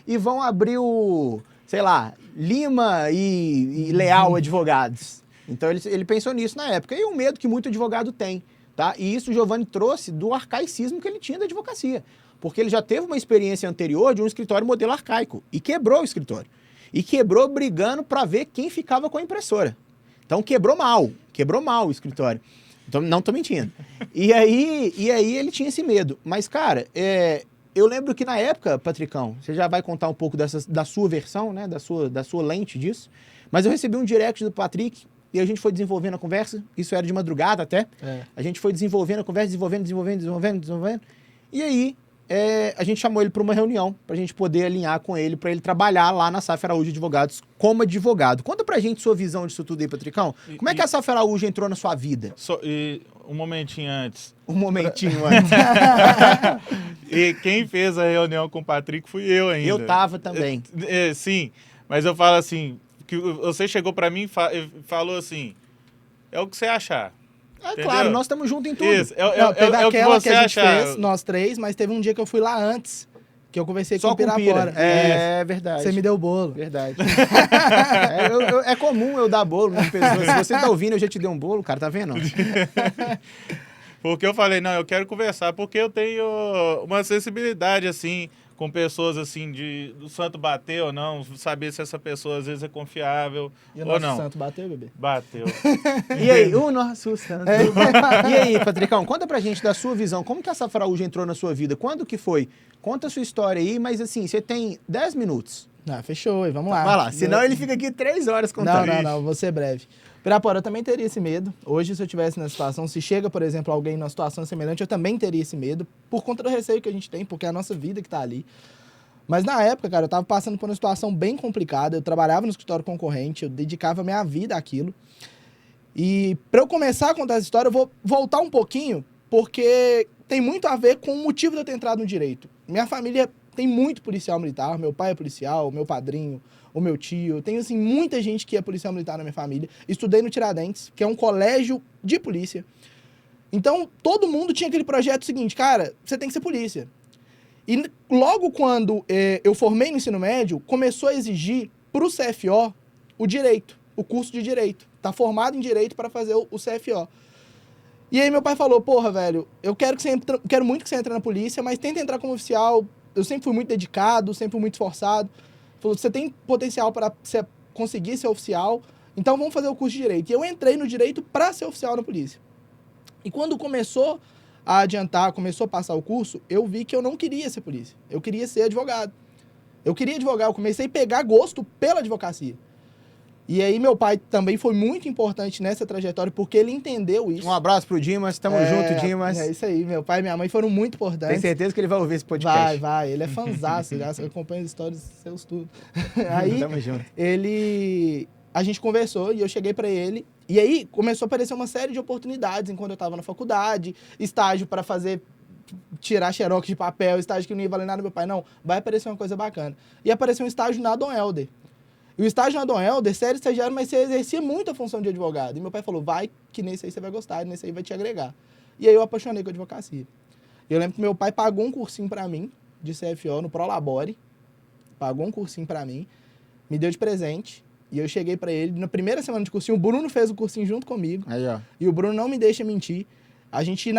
e vão abrir o, sei lá, Lima e Leal Advogados. Então ele pensou nisso na época, e um medo que muito advogado tem, tá? E isso o Giovanni trouxe do arcaicismo que ele tinha da advocacia. Porque ele já teve uma experiência anterior de um escritório modelo arcaico. E quebrou o escritório. E quebrou brigando para ver quem ficava com a impressora. Então quebrou mal o escritório. Então, não tô mentindo. E aí ele tinha esse medo. Mas, cara, eu lembro que na época, Patricão, você já vai contar um pouco da sua versão, né? Da sua lente disso. Mas eu recebi um direct do Patrick e a gente foi desenvolvendo a conversa. Isso era de madrugada até. A gente foi desenvolvendo a conversa, desenvolvendo. E aí... a gente chamou ele para uma reunião, para a gente poder alinhar com ele, para ele trabalhar lá na Safra Araújo Advogados como advogado. Conta pra gente sua visão disso tudo aí, Patricão. Como é que a Safra Araújo entrou na sua vida? Um momentinho antes. E quem fez a reunião com o Patrick fui eu ainda. Eu tava também. Sim, mas eu falo assim, que você chegou para mim e falou assim, é o que você achar. Claro, nós estamos juntos em tudo. Isso, teve aquela que a gente fez, nós três, mas teve um dia que eu fui lá antes, que eu conversei com o Pirapora. É verdade. Você me deu o bolo. Verdade. É comum eu dar bolo nas pessoas. Se você tá ouvindo, eu já te dei um bolo, cara, tá vendo? Porque eu falei, não, eu quero conversar, porque eu tenho uma sensibilidade, assim, com pessoas, assim, do santo bater ou não, saber se essa pessoa, às vezes, é confiável E o ou nosso não. santo bateu, bebê? Bateu. E aí, o nosso santo. E aí, Patricão, conta pra gente da sua visão. Como que a Safra Araújo entrou na sua vida? Quando que foi? Conta a sua história aí, mas assim, você tem 10 minutos. Ah, fechou, vamos lá. Vai lá, senão ele fica aqui 3 horas contando. Não, vou ser breve. Pirapora, eu também teria esse medo. Hoje, se eu estivesse nessa situação, se chega, por exemplo, alguém numa situação semelhante, eu também teria esse medo, por conta do receio que a gente tem, porque é a nossa vida que tá ali. Mas na época, cara, eu tava passando por uma situação bem complicada, eu trabalhava no escritório concorrente, eu dedicava minha vida àquilo. E para eu começar a contar essa história, eu vou voltar um pouquinho, porque tem muito a ver com o motivo de eu ter entrado no direito. Minha família tem muito policial militar, meu pai é policial, meu padrinho, o meu tio, tem assim muita gente que é policial militar na minha família. Estudei no Tiradentes, que é um colégio de polícia. Então, todo mundo tinha aquele projeto seguinte, cara, você tem que ser polícia. E logo quando eu formei no ensino médio, começou a exigir para o CFO o direito, o curso de direito. Tá formado em direito para fazer o CFO. E aí meu pai falou, porra, velho, eu quero muito que você entre na polícia, mas tenta entrar como oficial. Eu sempre fui muito dedicado, sempre fui muito esforçado. Falou, você tem potencial para conseguir ser oficial, então vamos fazer o curso de direito. E eu entrei no direito para ser oficial na polícia. E quando começou a adiantar, começou a passar o curso, eu vi que eu não queria ser polícia. Eu queria ser advogado. Eu queria advogar, eu comecei a pegar gosto pela advocacia. E aí meu pai também foi muito importante nessa trajetória, porque ele entendeu isso. Um abraço pro Dimas, tamo junto, Dimas. É isso aí, meu pai e minha mãe foram muito importantes. Tenho certeza que ele vai ouvir esse podcast. Vai, ele é fanzaço, já acompanha as histórias seus tudo. Aí, Tamo junto. a gente conversou e eu cheguei pra ele, e aí começou a aparecer uma série de oportunidades enquanto eu tava na faculdade, estágio pra fazer, tirar xerox de papel, estágio que não ia valer nada, meu pai, não, vai aparecer uma coisa bacana. E apareceu um estágio na Dom Helder. E o estágio na Dom Helder, você era estagiário, mas você exercia muito a função de advogado. E meu pai falou, vai, que nesse aí você vai gostar, nesse aí vai te agregar. E aí eu apaixonei com a advocacia. Eu lembro que meu pai pagou um cursinho pra mim, de CFO, no Prolabore. Pagou um cursinho pra mim, me deu de presente. E eu cheguei pra ele, na primeira semana de cursinho, o Bruno fez o cursinho junto comigo. Aí, ó. E o Bruno não me deixa mentir. A gente,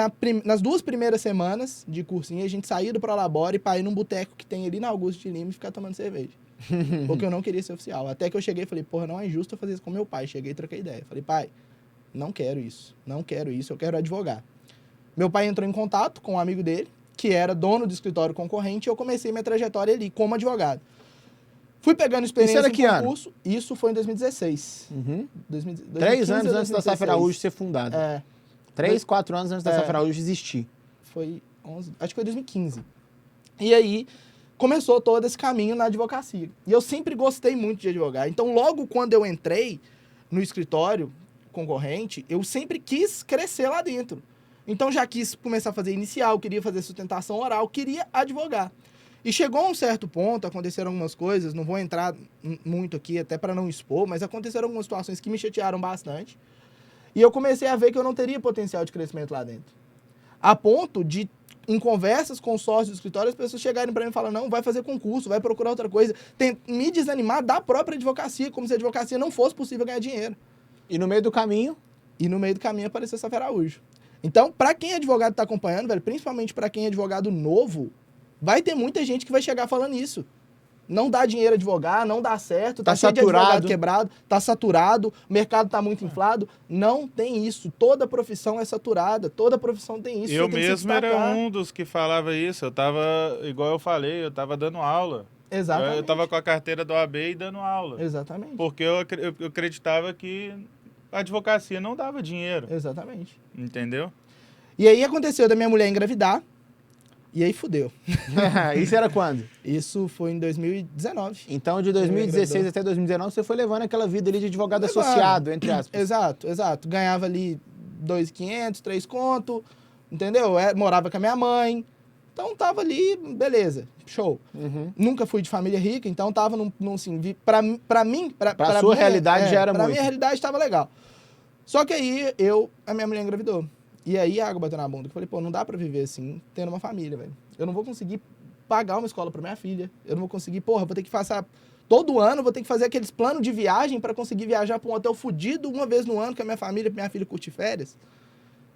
nas 2 primeiras semanas de cursinho, a gente saía do Prolabore pra ir num boteco que tem ali na Augusto de Lima e ficar tomando cerveja. Porque eu não queria ser oficial. Até que eu cheguei e falei, porra, não é justo eu fazer isso com meu pai. Cheguei e troquei ideia. Falei, pai, não quero isso, eu quero advogar. Meu pai entrou em contato com um amigo dele, que era dono do escritório concorrente, e eu comecei minha trajetória ali como advogado. Fui pegando experiência Isso era que em concurso. Isso foi em 2016. Uhum. 2015 3 anos ou antes da Safra 2016. Araújo ser fundada. É, 3, 4 anos antes da É. Safra Araújo existir. foi 11, acho que foi 2015. E aí começou todo esse caminho na advocacia. E eu sempre gostei muito de advogar. Então, logo quando eu entrei no escritório concorrente, eu sempre quis crescer lá dentro. Então, já quis começar a fazer inicial, queria fazer sustentação oral, queria advogar. E chegou a um certo ponto, aconteceram algumas coisas, não vou entrar muito aqui, até para não expor, mas aconteceram algumas situações que me chatearam bastante. E eu comecei a ver que eu não teria potencial de crescimento lá dentro. A ponto de, em conversas com sócios do escritório, as pessoas chegarem para mim e falar, não, vai fazer concurso, vai procurar outra coisa. Me desanimar da própria advocacia, como se a advocacia não fosse possível ganhar dinheiro. E no meio do caminho, E no meio do caminho apareceu Safra Araújo. Então, para quem é advogado e tá acompanhando, velho, principalmente para quem é advogado novo, vai ter muita gente que vai chegar falando isso. Não dá dinheiro advogar, não dá certo, tá cheio de saturado. advogado quebrado, tá saturado, o mercado tá muito inflado. Não tem isso. Toda profissão é saturada, toda profissão tem isso. Eu você tem que se mesmo era destacar. um dos que falava isso. Eu tava, igual eu falei, eu tava dando aula. Exatamente. Eu tava com a carteira do AB e dando aula. Exatamente. Porque eu acreditava que a advocacia não dava dinheiro, Exatamente. entendeu? E aí aconteceu da minha mulher engravidar, e aí fudeu. isso era quando? Isso foi em 2019. Então, de 2016 até 2019, você foi levando aquela vida ali de advogado Levando. associado, entre aspas. Exato. Ganhava ali 2.500, 3 conto, entendeu? Morava com a minha mãe. Então tava ali, beleza, show. Uhum. Nunca fui de família rica, então tava num assim, pra mim... Pra sua realidade já era pra muito. minha realidade tava legal. Só que aí a minha mulher engravidou. E aí a água bateu na bunda. Eu falei, pô, não dá pra viver assim, tendo uma família, velho. Eu não vou conseguir pagar uma escola pra minha filha. Eu não vou conseguir, porra, vou ter que passar... Todo ano vou ter que fazer aqueles planos de viagem pra conseguir viajar pra um hotel fudido uma vez no ano com a minha família, pra minha filha curtir férias.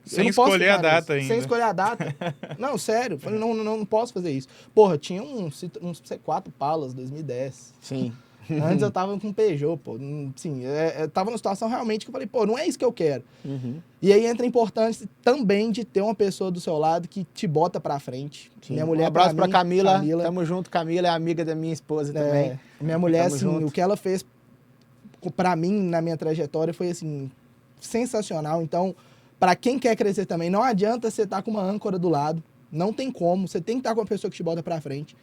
Sem não posso escolher a ficar data nisso. ainda. Sem escolher a data. Não, sério. Eu falei, não posso fazer isso. Porra, tinha uns C4 Palas, 2010. Sim. Antes eu tava com um Peugeot, pô. Sim, eu tava numa situação realmente que eu falei, pô, não é isso que eu quero. Uhum. E aí entra a importância também de ter uma pessoa do seu lado que te bota pra frente. Sim. Minha mulher, um abraço pra mim, Camila. Tamo junto, Camila é amiga da minha esposa também. minha mulher, Tamo assim, junto. o que ela fez pra mim na minha trajetória foi, assim, sensacional. Então, pra quem quer crescer também, não adianta você estar com uma âncora do lado. Não tem como. Você tem que estar com uma pessoa que te bota pra frente.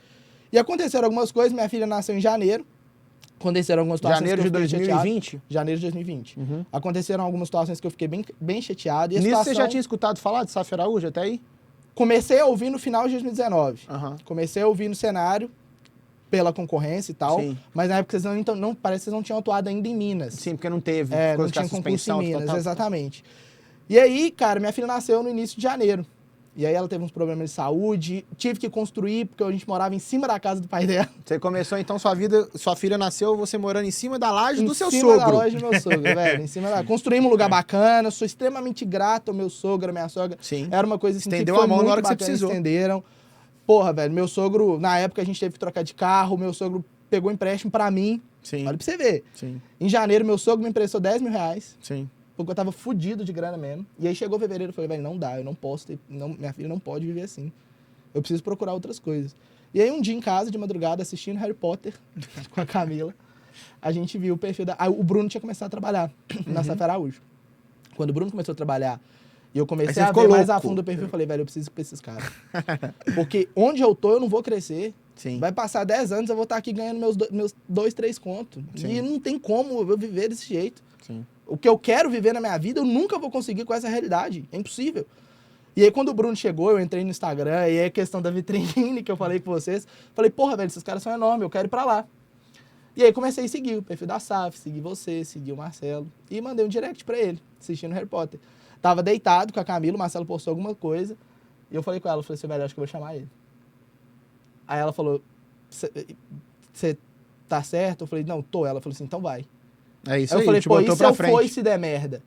E aconteceram algumas coisas. Minha filha nasceu em janeiro. Aconteceram algumas situações Janeiro que de eu fiquei 2020? chateado. Janeiro de 2020. Uhum. Aconteceram algumas situações que eu fiquei bem chateado. E a Nisso situação... você já tinha escutado falar de Safra Araújo até aí? Comecei a ouvir no final de 2019. Aham. Comecei a ouvir no cenário, pela concorrência e tal. Sim. Mas na época vocês não parece que vocês não tinham atuado ainda em Minas. Sim, porque não teve. É, ficou não com a tinha concurso em suspensão, Minas, tal. exatamente. E aí, cara, minha filha nasceu no início de janeiro. E aí ela teve uns problemas de saúde, tive que construir, porque a gente morava em cima da casa do pai dela. Você começou, então, sua filha nasceu você morando em cima da laje do seu Em cima da sogro. loja do meu sogro, velho. Em cima da... Construímos um lugar bacana, sou extremamente grato ao meu sogro, à minha sogra. Sim. Era uma coisa assim Estendeu que foi a mão na muito hora que você bacana, precisou. estenderam. Porra, velho, meu sogro, na época a gente teve que trocar de carro, meu sogro pegou empréstimo pra mim. Sim. Olha pra você ver. Sim. Em janeiro, meu sogro me emprestou R$10 mil, Sim. porque eu tava fudido de grana mesmo. E aí chegou fevereiro, eu falei, velho, não dá, eu não posso ter, minha filha não pode viver assim. Eu preciso procurar outras coisas. E aí um dia em casa, de madrugada, assistindo Harry Potter com a Camila, a gente viu o perfil da... Aí o Bruno tinha começado a trabalhar na Safra Araújo. Quando o Bruno começou a trabalhar, e eu Aí comecei você a ficou ver mais a louco. fundo o perfil, eu falei, velho, eu preciso ir pra esses caras. Porque onde eu tô, eu não vou crescer. Sim. Vai passar 10 anos, eu vou estar aqui ganhando meus 2, 3 contos. Sim. E não tem como eu viver desse jeito. Sim. O que eu quero viver na minha vida, eu nunca vou conseguir com essa realidade. É impossível. E aí, quando o Bruno chegou, eu entrei no Instagram, e aí a questão da vitrine que eu falei com vocês, falei, porra, velho, esses caras são enormes, eu quero ir pra lá. E aí comecei a seguir o perfil da SAF, seguir você, seguir o Marcelo, e mandei um direct pra ele, assistindo Harry Potter. Tava deitado com a Camila, o Marcelo postou alguma coisa, e eu falei com ela, falei assim, velho, acho que eu vou chamar ele. Aí ela falou, você tá certo? Eu falei, não, tô. Ela falou assim, então vai. É isso Aí aí, eu falei, te pô, botou e se pra eu frente. for e se der merda?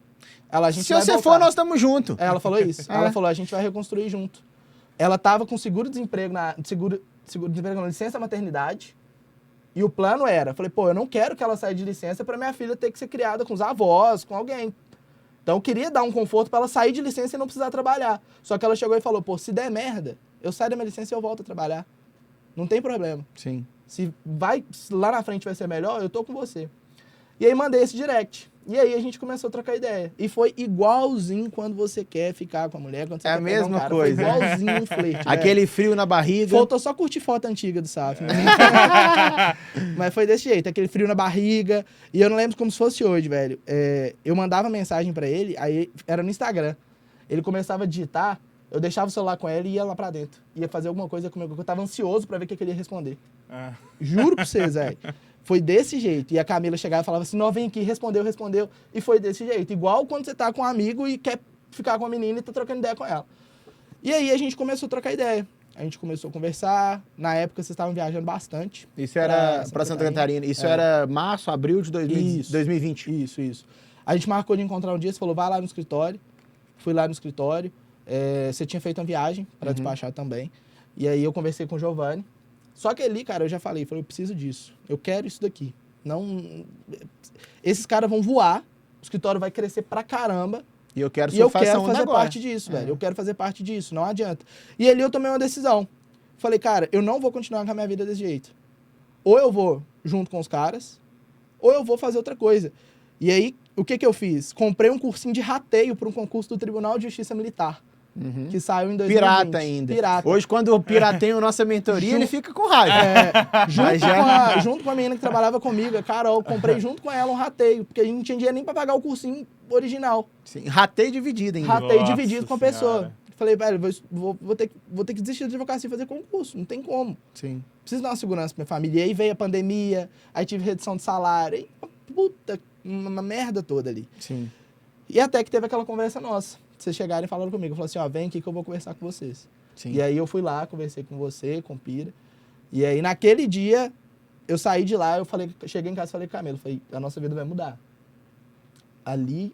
A gente Se vai você voltar. for, nós estamos juntos. Aí ela falou isso. É. Ela falou, a gente vai reconstruir junto. Ela tava com seguro-desemprego, seguro-desemprego, licença maternidade. E o plano era, falei, pô, eu não quero que ela saia de licença pra minha filha ter que ser criada com os avós, com alguém. Então eu queria dar um conforto pra ela sair de licença e não precisar trabalhar. Só que ela chegou e falou, pô, se der merda, eu saio da minha licença e eu volto a trabalhar. Não tem problema. Sim. Se lá na frente vai ser melhor, eu tô com você. E aí mandei esse direct. E aí a gente começou a trocar ideia. E foi igualzinho quando você quer ficar com a mulher, quando você É a quer pegar mesma um cara. coisa. Foi igualzinho um flerte. Aquele frio na barriga. Faltou só curtir foto antiga do SAF. Né? Mas foi desse jeito, aquele frio na barriga. E eu não lembro como se fosse hoje, velho. Eu mandava mensagem pra ele, aí era no Instagram. Ele começava a digitar, eu deixava o celular com ele e ia lá pra dentro. Ia fazer alguma coisa comigo, eu tava ansioso pra ver o que ele ia responder. Ah. Juro pra vocês, velho. Foi desse jeito. E a Camila chegava e falava assim, não, vem aqui, respondeu. E foi desse jeito. Igual quando você tá com um amigo e quer ficar com a menina e tá trocando ideia com ela. E aí a gente começou a trocar ideia. A gente começou a conversar. Na época vocês estavam viajando bastante. Isso era pra Santa Catarina. Isso era março, abril de 2020. Isso. A gente marcou de encontrar um dia, você falou, vai lá no escritório. Fui lá no escritório. Você tinha feito uma viagem para despachar também. E aí eu conversei com o Giovanni. Só que ali, cara, eu já falei, eu preciso disso. Eu quero isso daqui. Não... Esses caras vão voar, o escritório vai crescer pra caramba. E eu quero E eu surfar essa quero onda fazer agora. parte disso, velho. Eu quero fazer parte disso, não adianta. E ali eu tomei uma decisão. Falei, cara, eu não vou continuar com a minha vida desse jeito. Ou eu vou junto com os caras, ou eu vou fazer outra coisa. E aí, o que eu fiz? Comprei um cursinho de rateio para um concurso do Tribunal de Justiça Militar. Que saiu em 2020. Pirata ainda. Pirata. Hoje, quando o pirateia a nossa mentoria, ele fica com raiva. Junto com a menina que trabalhava comigo, a Carol, comprei junto com ela um rateio, porque a gente não tinha dinheiro nem para pagar o cursinho original. Sim, rateio dividido ainda. Rateio Nossa dividido com a Senhora. pessoa. Falei, velho, vou ter que desistir da advocacia e fazer concurso. Não tem como. Sim. Preciso dar uma segurança pra minha família. E aí veio a pandemia, aí tive redução de salário. Aí, uma merda toda ali. Sim. E até que teve aquela conversa nossa. Vocês chegaram e falaram comigo. Falaram assim, ó, vem aqui que eu vou conversar com vocês. Sim. E aí eu fui lá, conversei com você, com o Pira. E aí naquele dia, eu saí de lá, cheguei em casa e falei com a Camila, falei, a nossa vida vai mudar. Ali,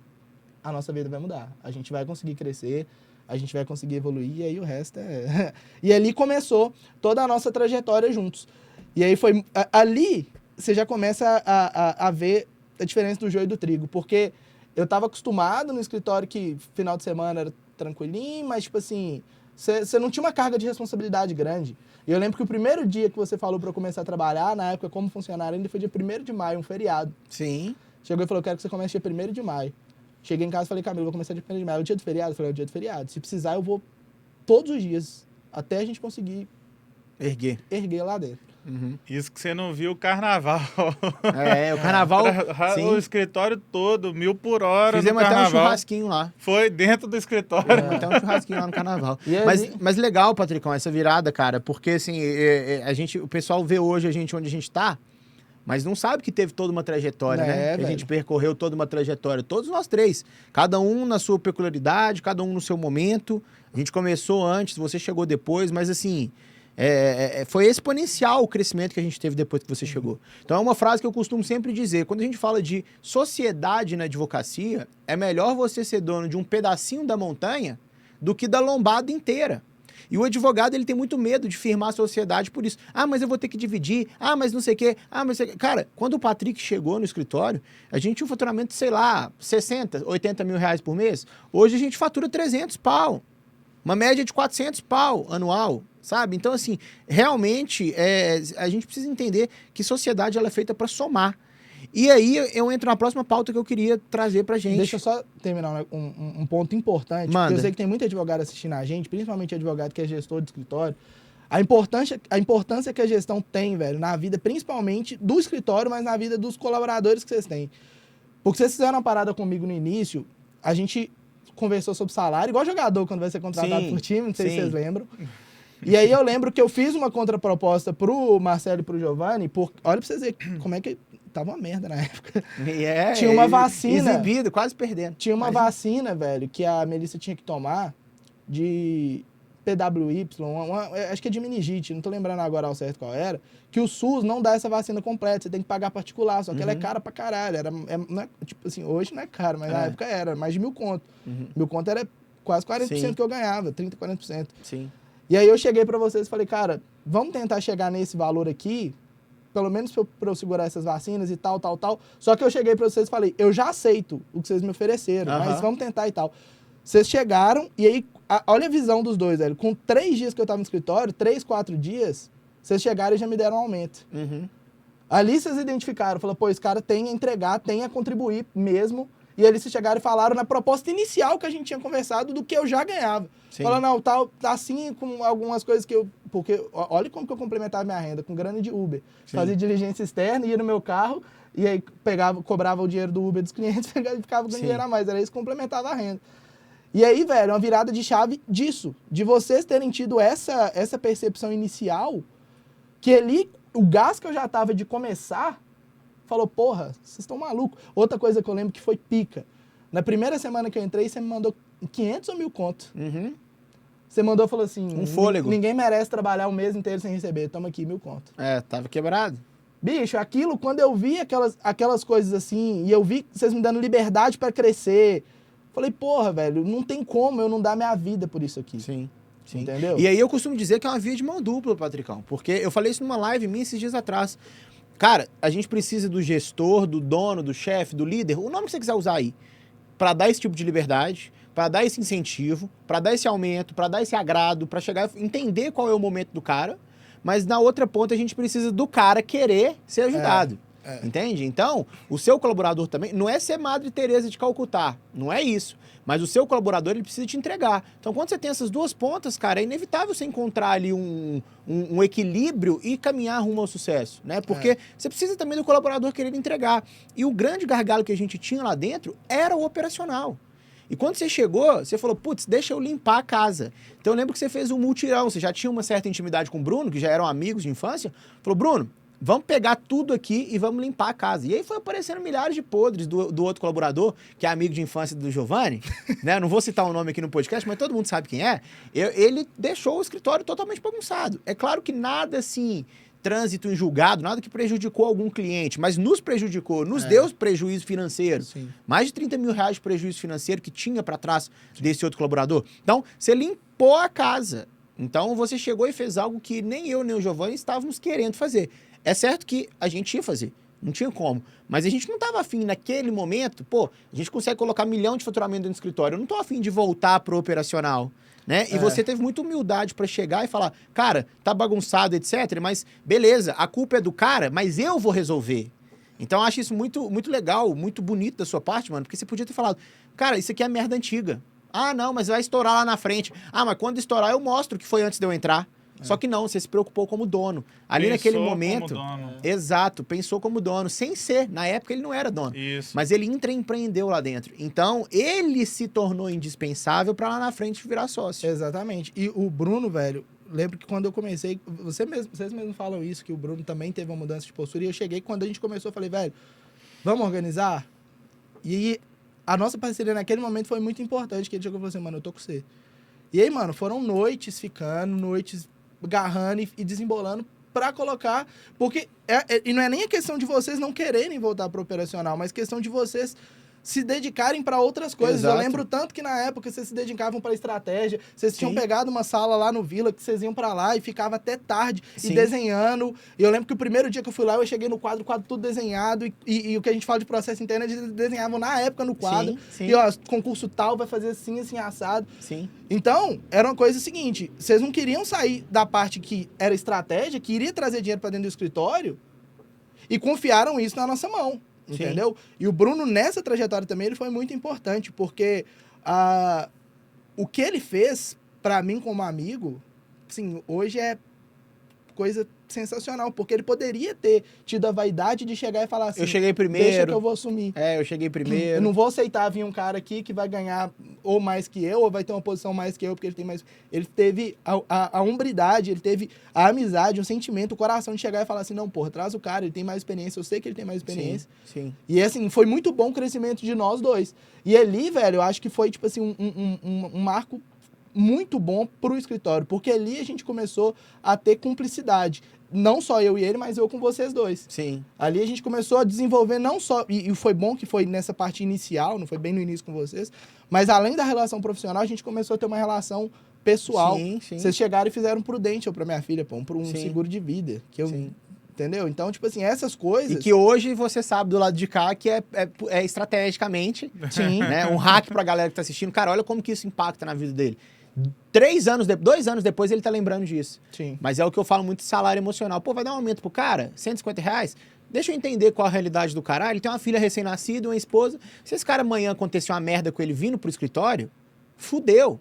a nossa vida vai mudar. A gente vai conseguir crescer, a gente vai conseguir evoluir, e aí o resto é... E ali começou toda a nossa trajetória juntos. E aí foi... Ali, você já começa a ver a diferença do joio e do trigo, porque eu estava acostumado no escritório que final de semana era tranquilinho, mas, tipo assim, você não tinha uma carga de responsabilidade grande. E eu lembro que o primeiro dia que você falou para eu começar a trabalhar, na época como funcionário, ainda foi dia 1º de maio, um feriado. Sim. Chegou e falou, quero que você comece dia 1º de maio. Cheguei em casa e falei, Camilo, vou começar dia 1º de maio. É o dia do feriado? Eu falei, é o dia do feriado. Se precisar, eu vou todos os dias, até a gente conseguir erguer lá dentro. Uhum. Isso que você não viu o carnaval. O carnaval... sim. O escritório todo, 1000 por hora Fizemos no até um carnaval. churrasquinho lá. Foi dentro do escritório. Fizemos até um churrasquinho lá no carnaval. Mas legal, Patricão, essa virada, cara, porque assim, o pessoal vê hoje a gente onde a gente tá, mas não sabe que teve toda uma trajetória, né? Que a gente percorreu toda uma trajetória. Todos nós três. Cada um na sua peculiaridade, cada um no seu momento. A gente começou antes, você chegou depois, mas assim... foi exponencial o crescimento que a gente teve depois que você chegou. Então é uma frase que eu costumo sempre dizer. Quando a gente fala de sociedade na advocacia, é melhor você ser dono de um pedacinho da montanha do que da lombada inteira. E o advogado, ele tem muito medo de firmar a sociedade por isso. Ah, mas eu vou ter que dividir. Ah, mas não sei o quê. Ah, mas... Cara, quando o Patrick chegou no escritório, a gente tinha um faturamento, sei lá, 60, 80 mil reais por mês. Hoje a gente fatura 300 pau. Uma média de 400 pau anual, sabe? Então, assim, realmente, a gente precisa entender que sociedade ela é feita para somar. E aí, eu entro na próxima pauta que eu queria trazer pra gente. Deixa eu só terminar um ponto importante, Manda. porque eu sei que tem muito advogado assistindo a gente, principalmente advogado que é gestor de escritório. A importância que a gestão tem, velho, na vida, principalmente do escritório, mas na vida dos colaboradores que vocês têm. Porque vocês fizeram uma parada comigo no início, a gente conversou sobre salário, igual jogador quando vai ser contratado por time, não sei se vocês lembram. E aí eu lembro que eu fiz uma contraproposta pro Marcelo e pro Giovanni, olha pra vocês verem como é que tava uma merda na época. Tinha uma vacina. Exibido, quase perdendo. Tinha uma vacina, velho, que a Melissa tinha que tomar de PWY, acho que é de meningite, não tô lembrando agora ao certo qual era, que o SUS não dá essa vacina completa, você tem que pagar particular, só que ela é cara pra caralho. Não é, tipo assim, hoje não é caro, mas na época era mais de 1.000 conto. 1.000 conto era quase 40% que eu ganhava, 30%, 40%. Sim. E aí eu cheguei pra vocês e falei, cara, vamos tentar chegar nesse valor aqui, pelo menos pra eu segurar essas vacinas e tal. Só que eu cheguei pra vocês e falei, eu já aceito o que vocês me ofereceram, mas vamos tentar e tal. Vocês chegaram e aí, olha a visão dos dois, velho. Com 3 dias que eu tava no escritório, 3, 4 dias, vocês chegaram e já me deram um aumento. Ali vocês identificaram, falaram, pô, esse cara tem a entregar, tem a contribuir mesmo. E ali vocês chegaram e falaram na proposta inicial que a gente tinha conversado do que eu já ganhava. Falaram, não, tá assim com algumas coisas que eu... Porque olha como que eu complementava minha renda, com grana de Uber. Fazia diligência externa, ia no meu carro, e aí cobrava o dinheiro do Uber dos clientes e ficava com dinheiro a mais. Era isso que complementava a renda. E aí, velho, uma virada de chave disso. De vocês terem tido essa percepção inicial, que ali, o gás que eu já tava de começar, falou, porra, vocês estão malucos. Outra coisa que eu lembro que foi pica. Na primeira semana que eu entrei, você me mandou 500 ou 1.000 conto. Você mandou e falou assim... Um fôlego. Ninguém merece trabalhar um mês inteiro sem receber. Toma aqui, 1.000 conto. Tava quebrado. Bicho, aquilo, quando eu vi aquelas coisas assim, e eu vi vocês me dando liberdade pra crescer, falei, porra, velho, não tem como eu não dar minha vida por isso aqui. Sim. Entendeu? E aí eu costumo dizer que é uma via de mão dupla, Patricão. Porque eu falei isso numa live minha esses dias atrás. Cara, a gente precisa do gestor, do dono, do chefe, do líder, o nome que você quiser usar aí, para dar esse tipo de liberdade, para dar esse incentivo, para dar esse aumento, para dar esse agrado, para chegar e entender qual é o momento do cara, mas na outra ponta a gente precisa do cara querer ser ajudado. Entende? Então, o seu colaborador também, não é ser Madre Teresa de Calcutá, não é isso. Mas o seu colaborador, ele precisa te entregar. Então, quando você tem essas duas pontas, cara, é inevitável você encontrar ali um equilíbrio e caminhar rumo ao sucesso, né? Porque você precisa também do colaborador querer entregar. E o grande gargalo que a gente tinha lá dentro era o operacional. E quando você chegou, você falou, putz, deixa eu limpar a casa. Então, eu lembro que você fez um mutirão, você já tinha uma certa intimidade com o Bruno, que já eram amigos de infância. Falou, Bruno, vamos pegar tudo aqui e vamos limpar a casa. E aí foi aparecendo milhares de podres do outro colaborador, que é amigo de infância do Giovanni, né? Não vou citar o nome aqui no podcast, mas todo mundo sabe quem é. Ele deixou o escritório totalmente bagunçado. É claro que nada assim trânsito em julgado, nada que prejudicou algum cliente, mas nos prejudicou, nos deu prejuízo financeiro. Sim. Mais de 30 mil reais de prejuízo financeiro que tinha para trás desse outro colaborador. Então, você limpou a casa. Então, você chegou e fez algo que nem eu, nem o Giovanni estávamos querendo fazer. É certo que a gente ia fazer. Não tinha como. Mas a gente não estava afim naquele momento. Pô, a gente consegue colocar 1 milhão de faturamento dentro do escritório. Eu não estou afim de voltar pro operacional. Né? E você teve muita humildade para chegar e falar, cara, tá bagunçado, etc. Mas beleza, a culpa é do cara, mas eu vou resolver. Então eu acho isso muito, muito legal, muito bonito da sua parte, mano. Porque você podia ter falado, cara, isso aqui é merda antiga. Ah, não, mas vai estourar lá na frente. Ah, mas quando estourar eu mostro que foi antes de eu entrar. Só que não, você se preocupou como dono. Ali naquele momento... Como dono. Exato, pensou como dono, sem ser. Na época ele não era dono. Isso. Mas ele empreendeu lá dentro. Então, ele se tornou indispensável para lá na frente virar sócio. Exatamente. E o Bruno, velho, lembro que quando eu comecei... Vocês mesmos falam isso, que o Bruno também teve uma mudança de postura. E eu cheguei, quando a gente começou, eu falei, velho, vamos organizar? E a nossa parceria naquele momento foi muito importante, que ele chegou e falou assim, mano, eu tô com você. E aí, mano, foram noites ficando, noites agarrando e desembolando para colocar, porque e não é nem a questão de vocês não quererem voltar para o operacional, mas questão de vocês se dedicarem para outras coisas. Exato. Eu lembro tanto que na época vocês se dedicavam para estratégia, vocês tinham Sim. pegado uma sala lá no Vila que vocês iam para lá e ficava até tarde Sim. e desenhando. E eu lembro que o primeiro dia que eu fui lá, eu cheguei no quadro tudo desenhado e o que a gente fala de processo interno, eles desenhavam na época no quadro. Sim, sim. E ó, concurso tal vai fazer assim, assim, assado. Sim. Então, era uma coisa seguinte, vocês não queriam sair da parte que era estratégia, que iria trazer dinheiro para dentro do escritório, e confiaram isso na nossa mão, Sim. entendeu? E o Bruno, nessa trajetória também, ele foi muito importante, porque o que ele fez para mim como amigo, assim, hoje é coisa sensacional, porque ele poderia ter tido a vaidade de chegar e falar assim, Eu cheguei primeiro. deixa que eu vou assumir. Eu cheguei primeiro. Eu não vou aceitar vir um cara aqui que vai ganhar ou mais que eu, ou vai ter uma posição mais que eu, porque ele tem mais... Ele teve a hombridade, ele teve a amizade, o sentimento, o coração de chegar e falar assim, não, porra, traz o cara, ele tem mais experiência, eu sei que ele tem mais experiência. Sim. E, assim, foi muito bom o crescimento de nós dois. E ali, velho, eu acho que foi, tipo assim, um marco muito bom pro escritório, porque ali a gente começou a ter cumplicidade. Não só eu e ele, mas eu com vocês dois. Sim. Ali a gente começou a desenvolver não só... E foi bom que foi nessa parte inicial, não foi bem no início com vocês, mas além da relação profissional, a gente começou a ter uma relação pessoal. Sim, sim. Vocês chegaram e fizeram um prudente pra minha filha, pô, um Sim. seguro de vida. Que eu, Sim. entendeu? Então, tipo assim, essas coisas... E que hoje você sabe do lado de cá que é estrategicamente, Sim. né? Um hack pra galera que tá assistindo. Cara, olha como que isso impacta na vida dele. 2 anos depois ele tá lembrando disso. Sim. Mas é o que eu falo muito de salário emocional. Pô, vai dar um aumento pro cara? R$150? Deixa eu entender qual a realidade do cara. Ele tem uma filha recém-nascida, uma esposa. Se esse cara amanhã acontecer uma merda com ele vindo pro escritório, fudeu.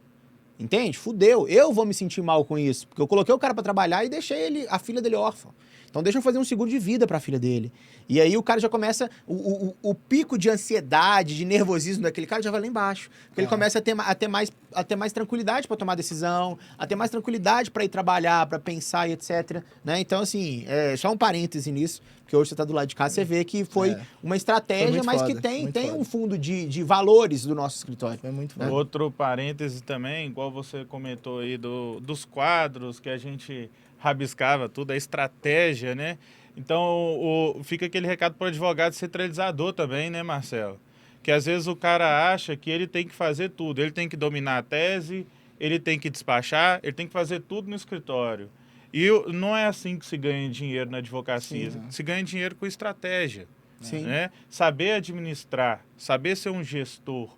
Entende? Fudeu. Eu vou me sentir mal com isso. Porque eu coloquei o cara pra trabalhar e deixei a filha dele órfã. Então deixa eu fazer um seguro de vida pra filha dele. E aí o cara já começa... O pico de ansiedade, de nervosismo daquele cara já vai lá embaixo. Porque ele começa a ter mais tranquilidade pra tomar decisão, a ter mais tranquilidade pra ir trabalhar, pra pensar e etc. Né? Então, assim, só um parêntese nisso. Porque hoje você tá do lado de cá, você vê que foi uma estratégia, muito mas foda, que tem muito um foda. fundo de valores do nosso escritório. Foi muito foda. Outro parêntese também, igual você comentou aí dos quadros que a gente rabiscava, tudo, a estratégia, né? Então, fica aquele recado para o advogado centralizador também, né, Marcelo? Que às vezes o cara acha que ele tem que fazer tudo, ele tem que dominar a tese, ele tem que despachar, ele tem que fazer tudo no escritório. E não é assim que se ganha dinheiro na advocacia. Sim. Se ganha dinheiro com estratégia. Sim. Né? Saber administrar, saber ser um gestor.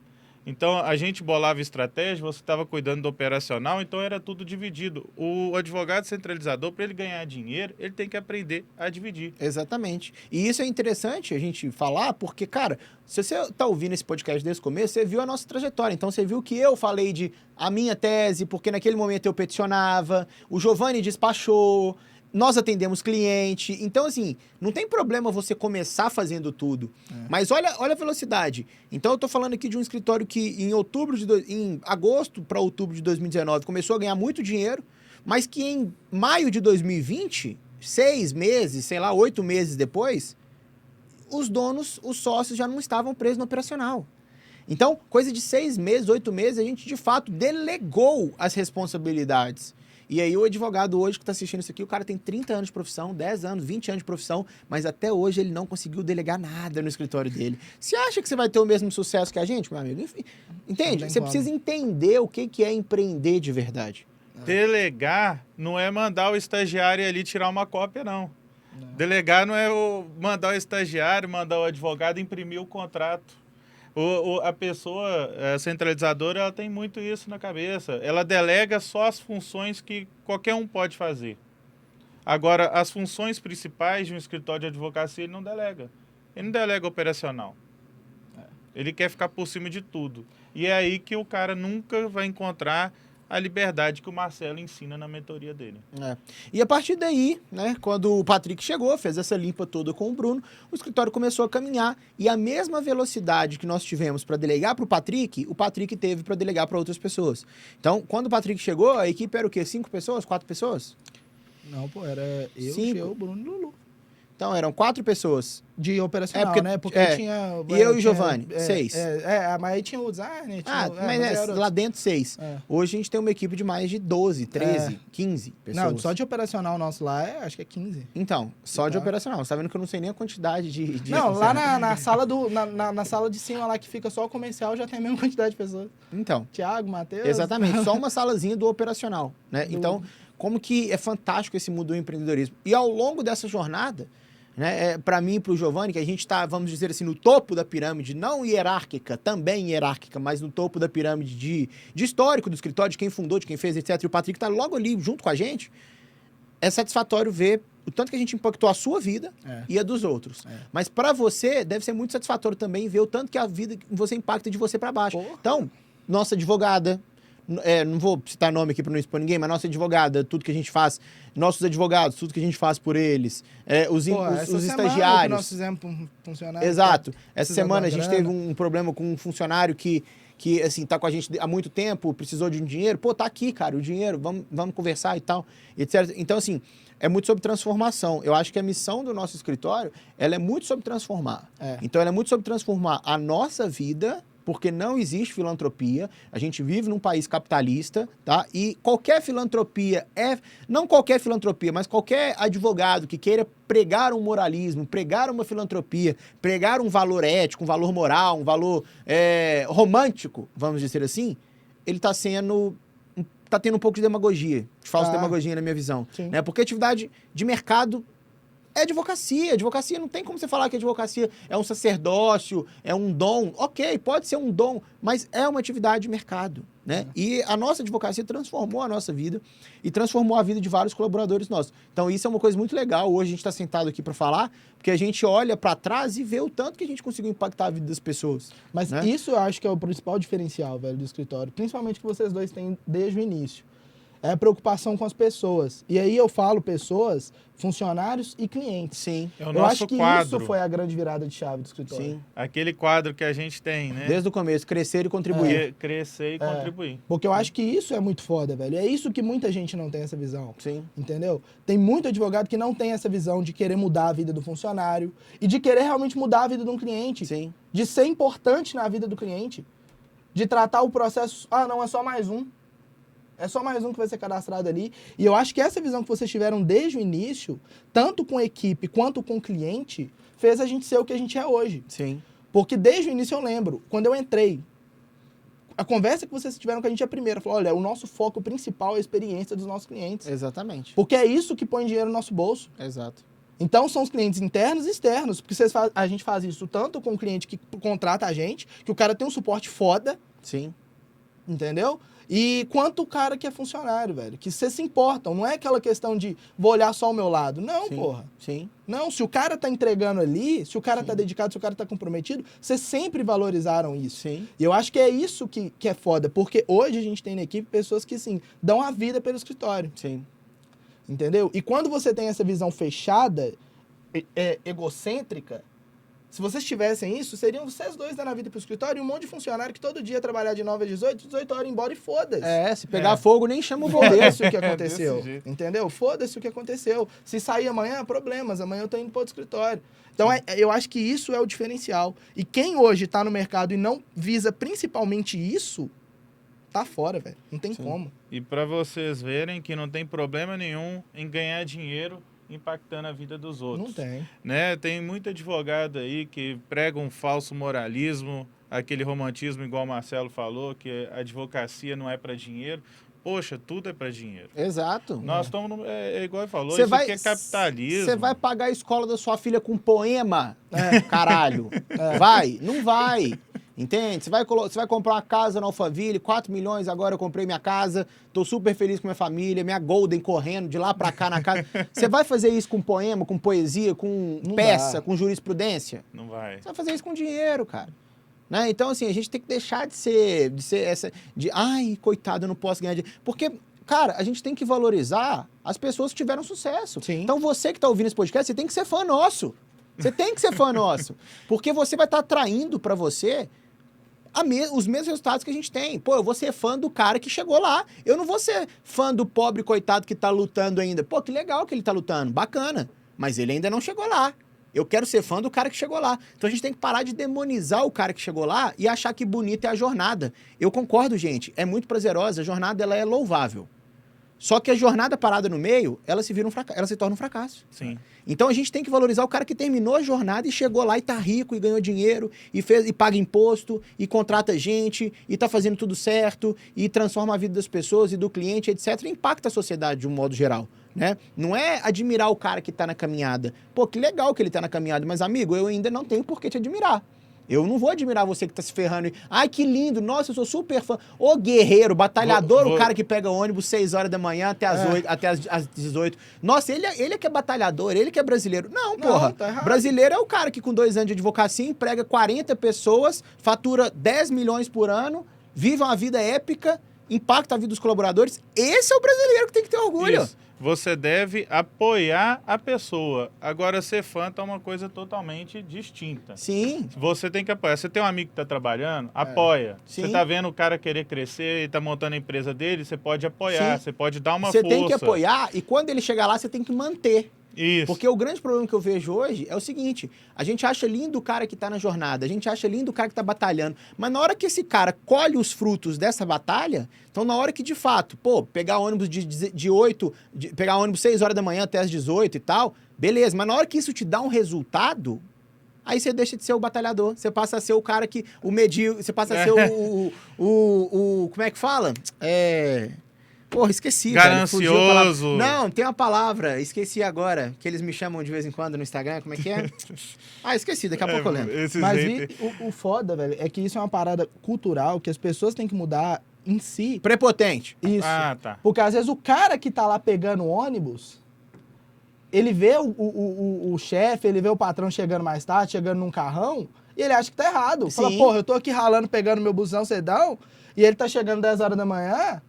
Então, a gente bolava estratégia, você estava cuidando do operacional, então era tudo dividido. O advogado centralizador, para ele ganhar dinheiro, ele tem que aprender a dividir. Exatamente. E isso é interessante a gente falar, porque, cara, se você tá ouvindo esse podcast desde o começo, você viu a nossa trajetória. Então, você viu que eu falei de a minha tese, porque naquele momento eu peticionava, o Giovanni despachou, nós atendemos cliente. Então, assim, não tem problema você começar fazendo tudo. Mas olha a velocidade. Então, eu tô falando aqui de um escritório que em agosto para outubro de 2019 começou a ganhar muito dinheiro, mas que em maio de 2020, 6 meses, sei lá, 8 meses depois, os sócios já não estavam presos no operacional. Então, coisa de 6 meses, 8 meses, a gente de fato delegou as responsabilidades. E aí o advogado hoje que está assistindo isso aqui, o cara tem 30 anos de profissão, 10 anos, 20 anos de profissão, mas até hoje ele não conseguiu delegar nada no escritório dele. Você acha que você vai ter o mesmo sucesso que a gente, meu amigo? Enfim, entende? Você precisa entender o que é empreender de verdade. Delegar não é mandar o estagiário ali tirar uma cópia, não. Delegar não é mandar o estagiário, mandar o advogado imprimir o contrato. A pessoa centralizadora, ela tem muito isso na cabeça. Ela delega só as funções que qualquer um pode fazer. Agora, as funções principais de um escritório de advocacia, ele não delega. Ele não delega operacional. Ele quer ficar por cima de tudo. E é aí que o cara nunca vai encontrar a liberdade que o Marcelo ensina na mentoria dele. E a partir daí, né, quando o Patrick chegou, fez essa limpa toda com o Bruno, o escritório começou a caminhar e a mesma velocidade que nós tivemos para delegar para o Patrick teve para delegar para outras pessoas. Então, quando o Patrick chegou, a equipe era o quê? 5 pessoas? 4 pessoas? Não, pô, era eu, 5. o Bruno e o Lulu. Então, eram 4 pessoas. De operacional, porque, né? Porque tinha... E eu e o Giovanni, 6. Mas aí tinha o designer... Lá dentro 6. Hoje a gente tem uma equipe de mais de 12, 13, 15 pessoas. Não, só de operacional nosso lá, acho que é 15. Então, só de operacional. Você tá vendo que eu não sei nem a quantidade de não, lá na sala na sala de cima lá que fica só o comercial já tem a mesma quantidade de pessoas. Então. Thiago, Matheus... Exatamente, só uma salazinha do operacional, né? Então, como que é fantástico esse mundo do empreendedorismo. E ao longo dessa jornada... Né, para mim e para o Giovanni, que a gente está, vamos dizer assim, no topo da pirâmide, não hierárquica, também hierárquica, mas no topo da pirâmide de histórico do escritório, de quem fundou, de quem fez, etc. E o Patrick está logo ali junto com a gente. É satisfatório ver o tanto que a gente impactou a sua vida e a dos outros. Mas para você, deve ser muito satisfatório também ver o tanto que a vida você impacta de você para baixo. Porra. Então, nossa advogada... não vou citar nome aqui para não expor ninguém, mas nossa advogada, tudo que a gente faz, nossos advogados, tudo que a gente faz por eles, os estagiários. Que nós fizemos para um funcionário. Exato. Essa semana a gente teve um problema com um funcionário que assim, tá com a gente há muito tempo, precisou de um dinheiro. Pô, tá aqui, cara, o dinheiro, vamos conversar e tal, etc. Então, assim, é muito sobre transformação. Eu acho que a missão do nosso escritório, ela é muito sobre transformar. Então, ela é muito sobre transformar a nossa vida... Porque não existe filantropia, a gente vive num país capitalista, tá? E qualquer filantropia não qualquer filantropia, mas qualquer advogado que queira pregar um moralismo, pregar uma filantropia, pregar um valor ético, um valor moral, um valor romântico, vamos dizer assim, ele está tendo um pouco de demagogia, de falsa demagogia na minha visão. Né? Porque atividade de mercado é advocacia. Advocacia não tem como você falar que a advocacia é um sacerdócio, é um dom. Ok, pode ser um dom, mas é uma atividade de mercado, né? E a nossa advocacia transformou a nossa vida e transformou a vida de vários colaboradores nossos. Então isso é uma coisa muito legal. Hoje a gente está sentado aqui para falar, porque a gente olha para trás e vê o tanto que a gente conseguiu impactar a vida das pessoas. Mas isso eu acho que é o principal diferencial, velho, do escritório. Principalmente que vocês dois têm desde o início. É a preocupação com as pessoas. E aí eu falo pessoas, funcionários e clientes. Sim. É o eu nosso acho que quadro. isso foi a grande virada de chave do escritório. Sim. Aquele quadro que a gente tem, né? Desde o começo, crescer e contribuir. Crescer e contribuir. Porque eu acho que isso é muito foda, velho. É isso que muita gente não tem essa visão. Sim. Entendeu? Tem muito advogado que não tem essa visão de querer mudar a vida do funcionário e de querer realmente mudar a vida de um cliente. Sim. De ser importante na vida do cliente. De tratar o processo... não, é só mais um. É só mais um que vai ser cadastrado ali. E eu acho que essa visão que vocês tiveram desde o início, tanto com a equipe quanto com o cliente, fez a gente ser o que a gente é hoje. Sim. Porque desde o início eu lembro, quando eu entrei, a conversa que vocês tiveram com a gente é a primeira. Falou, olha, o nosso foco principal é a experiência dos nossos clientes. Exatamente. Porque é isso que põe dinheiro no nosso bolso. Exato. Então são os clientes internos e externos. Porque a gente faz isso tanto com o cliente que contrata a gente, que o cara tem um suporte foda. Sim. Entendeu? E quanto o cara que é funcionário, velho, que vocês se importam. Não é aquela questão de vou olhar só o meu lado. Não, porra. Sim. Não, se o cara tá entregando ali, se o cara tá dedicado, se o cara tá comprometido, vocês sempre valorizaram isso. Sim. E eu acho que é isso que é foda. Porque hoje a gente tem na equipe pessoas que, assim, dão a vida pelo escritório. Sim. Entendeu? E quando você tem essa visão fechada, egocêntrica, se vocês tivessem isso, seriam vocês dois dando a vida pro escritório e um monte de funcionário que todo dia trabalhar de 9 às 18, 18 horas embora e foda-se. Se pegar fogo, nem chama o bombeiro. Foda-se o que aconteceu, desse jeito. entendeu? Foda-se o que aconteceu. Se sair amanhã, problemas, amanhã eu tô indo pro outro escritório. Então, eu acho que isso é o diferencial. E quem hoje tá no mercado e não visa principalmente isso, tá fora, velho. Não tem como. E para vocês verem que não tem problema nenhum em ganhar dinheiro impactando a vida dos outros. Não tem. Né? Tem muito advogado aí que prega um falso moralismo, aquele romantismo igual o Marcelo falou, que a advocacia não é para dinheiro. Poxa, tudo é para dinheiro. Exato. Nós estamos, igual ele falou, Cê isso vai- aqui é capitalismo. Você vai pagar a escola da sua filha com poema? Caralho. Vai? Não vai. Entende? Você vai comprar uma casa na Alphaville, 4 milhões, agora eu comprei minha casa, tô super feliz com minha família, minha Golden correndo de lá pra cá na casa. Você vai fazer isso com poema, com poesia, com Não peça, dá. com jurisprudência? Não vai. Você vai fazer isso com dinheiro, cara. Né? Então, assim, a gente tem que deixar de ser essa, ai, coitado, eu não posso ganhar dinheiro. Porque, cara, a gente tem que valorizar as pessoas que tiveram sucesso. Sim. Então, você que tá ouvindo esse podcast, você tem que ser fã nosso. Você tem que ser fã nosso. Porque você vai estar atraindo pra você os mesmos resultados que a gente tem. Pô, eu vou ser fã do cara que chegou lá. Eu não vou ser fã do pobre coitado que tá lutando ainda. Pô, que legal que ele tá lutando. Bacana. Mas ele ainda não chegou lá. Eu quero ser fã do cara que chegou lá. Então a gente tem que parar de demonizar o cara que chegou lá e achar que bonita é a jornada. Eu concordo, gente. É muito prazerosa. A jornada, ela é louvável. Só que a jornada parada no meio, ela se torna um fracasso. Sim. Então a gente tem que valorizar o cara que terminou a jornada e chegou lá e tá rico e ganhou dinheiro e paga imposto e contrata gente e tá fazendo tudo certo e transforma a vida das pessoas e do cliente, etc. E impacta a sociedade de um modo geral, né? Não é admirar o cara que tá na caminhada. Pô, que legal que ele tá na caminhada, mas amigo, eu ainda não tenho por que te admirar. Eu não vou admirar você que tá se ferrando. Ai, que lindo. Nossa, eu sou super fã. Ô, guerreiro, batalhador, o cara que pega ônibus 6 horas da manhã até as 8, até as 18. Nossa, ele é que é batalhador, ele que é brasileiro. Não, porra. tá errado. Brasileiro é o cara que com 2 anos de advocacia emprega 40 pessoas, fatura 10 milhões por ano, vive uma vida épica, impacta a vida dos colaboradores. Esse é o brasileiro que tem que ter orgulho. Isso. Você deve apoiar a pessoa. Agora, ser fã tá uma coisa totalmente distinta. Sim. Você tem que apoiar. Você tem um amigo que está trabalhando, apoia. Sim. Você está vendo o cara querer crescer e está montando a empresa dele, você pode apoiar, Sim. você pode dar uma Você força. tem que apoiar e quando ele chegar lá, você tem que manter. Isso. Porque o grande problema que eu vejo hoje é o seguinte, a gente acha lindo o cara que tá na jornada, a gente acha lindo o cara que tá batalhando, mas na hora que esse cara colhe os frutos dessa batalha, então na hora que de fato, pô, pegar ônibus pegar ônibus 6 horas da manhã até as 18 e tal, beleza, mas na hora que isso te dá um resultado, aí você deixa de ser o batalhador, você passa a ser o cara que, você passa a ser como é que fala? Porra, esqueci. Ganancioso. Velho, fugiu a palavra. Não, tem uma palavra, esqueci agora, que eles me chamam de vez em quando no Instagram, como é que é? Esqueci, daqui a pouco eu lembro. Esses Mas haters. o foda, velho, é que isso é uma parada cultural que as pessoas têm que mudar em si. Prepotente. Isso. Ah, tá. Porque às vezes o cara que tá lá pegando o ônibus, ele vê o chefe, ele vê o patrão chegando mais tarde, chegando num carrão, e ele acha que tá errado. Fala, Sim. porra, eu tô aqui ralando, pegando meu busão sedão, e ele tá chegando 10 horas da manhã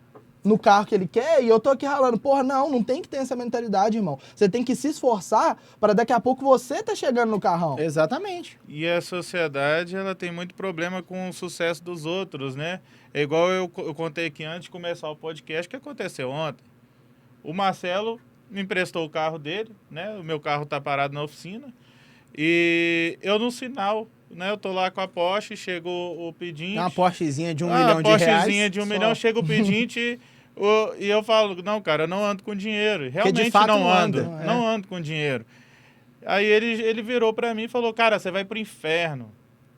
no carro que ele quer, e eu tô aqui ralando. Porra, não tem que ter essa mentalidade, irmão. Você tem que se esforçar para daqui a pouco você tá chegando no carrão. Exatamente. E a sociedade, ela tem muito problema com o sucesso dos outros, né? É igual eu contei aqui antes de começar o podcast, o que aconteceu ontem. O Marcelo me emprestou o carro dele, né? O meu carro tá parado na oficina. E eu no sinal, né? Eu tô lá com a Porsche, chegou o pedinte. Uma Porschezinha de 1 milhão de reais. Uma Porschezinha de 1 só. milhão, chega o pedinte e eu falo, não, cara, eu não ando com dinheiro. Realmente de fato não não ando. anda. Não ando com dinheiro. Aí ele virou pra mim e falou, cara, você vai pro inferno.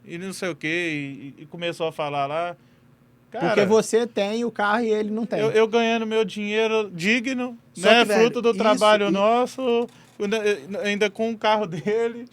E não sei o quê. E começou a falar lá. Cara, Porque você tem o carro e ele não tem. eu ganhando meu dinheiro digno, Só né? que, velho, Fruto do isso- trabalho nosso, ainda com o carro dele,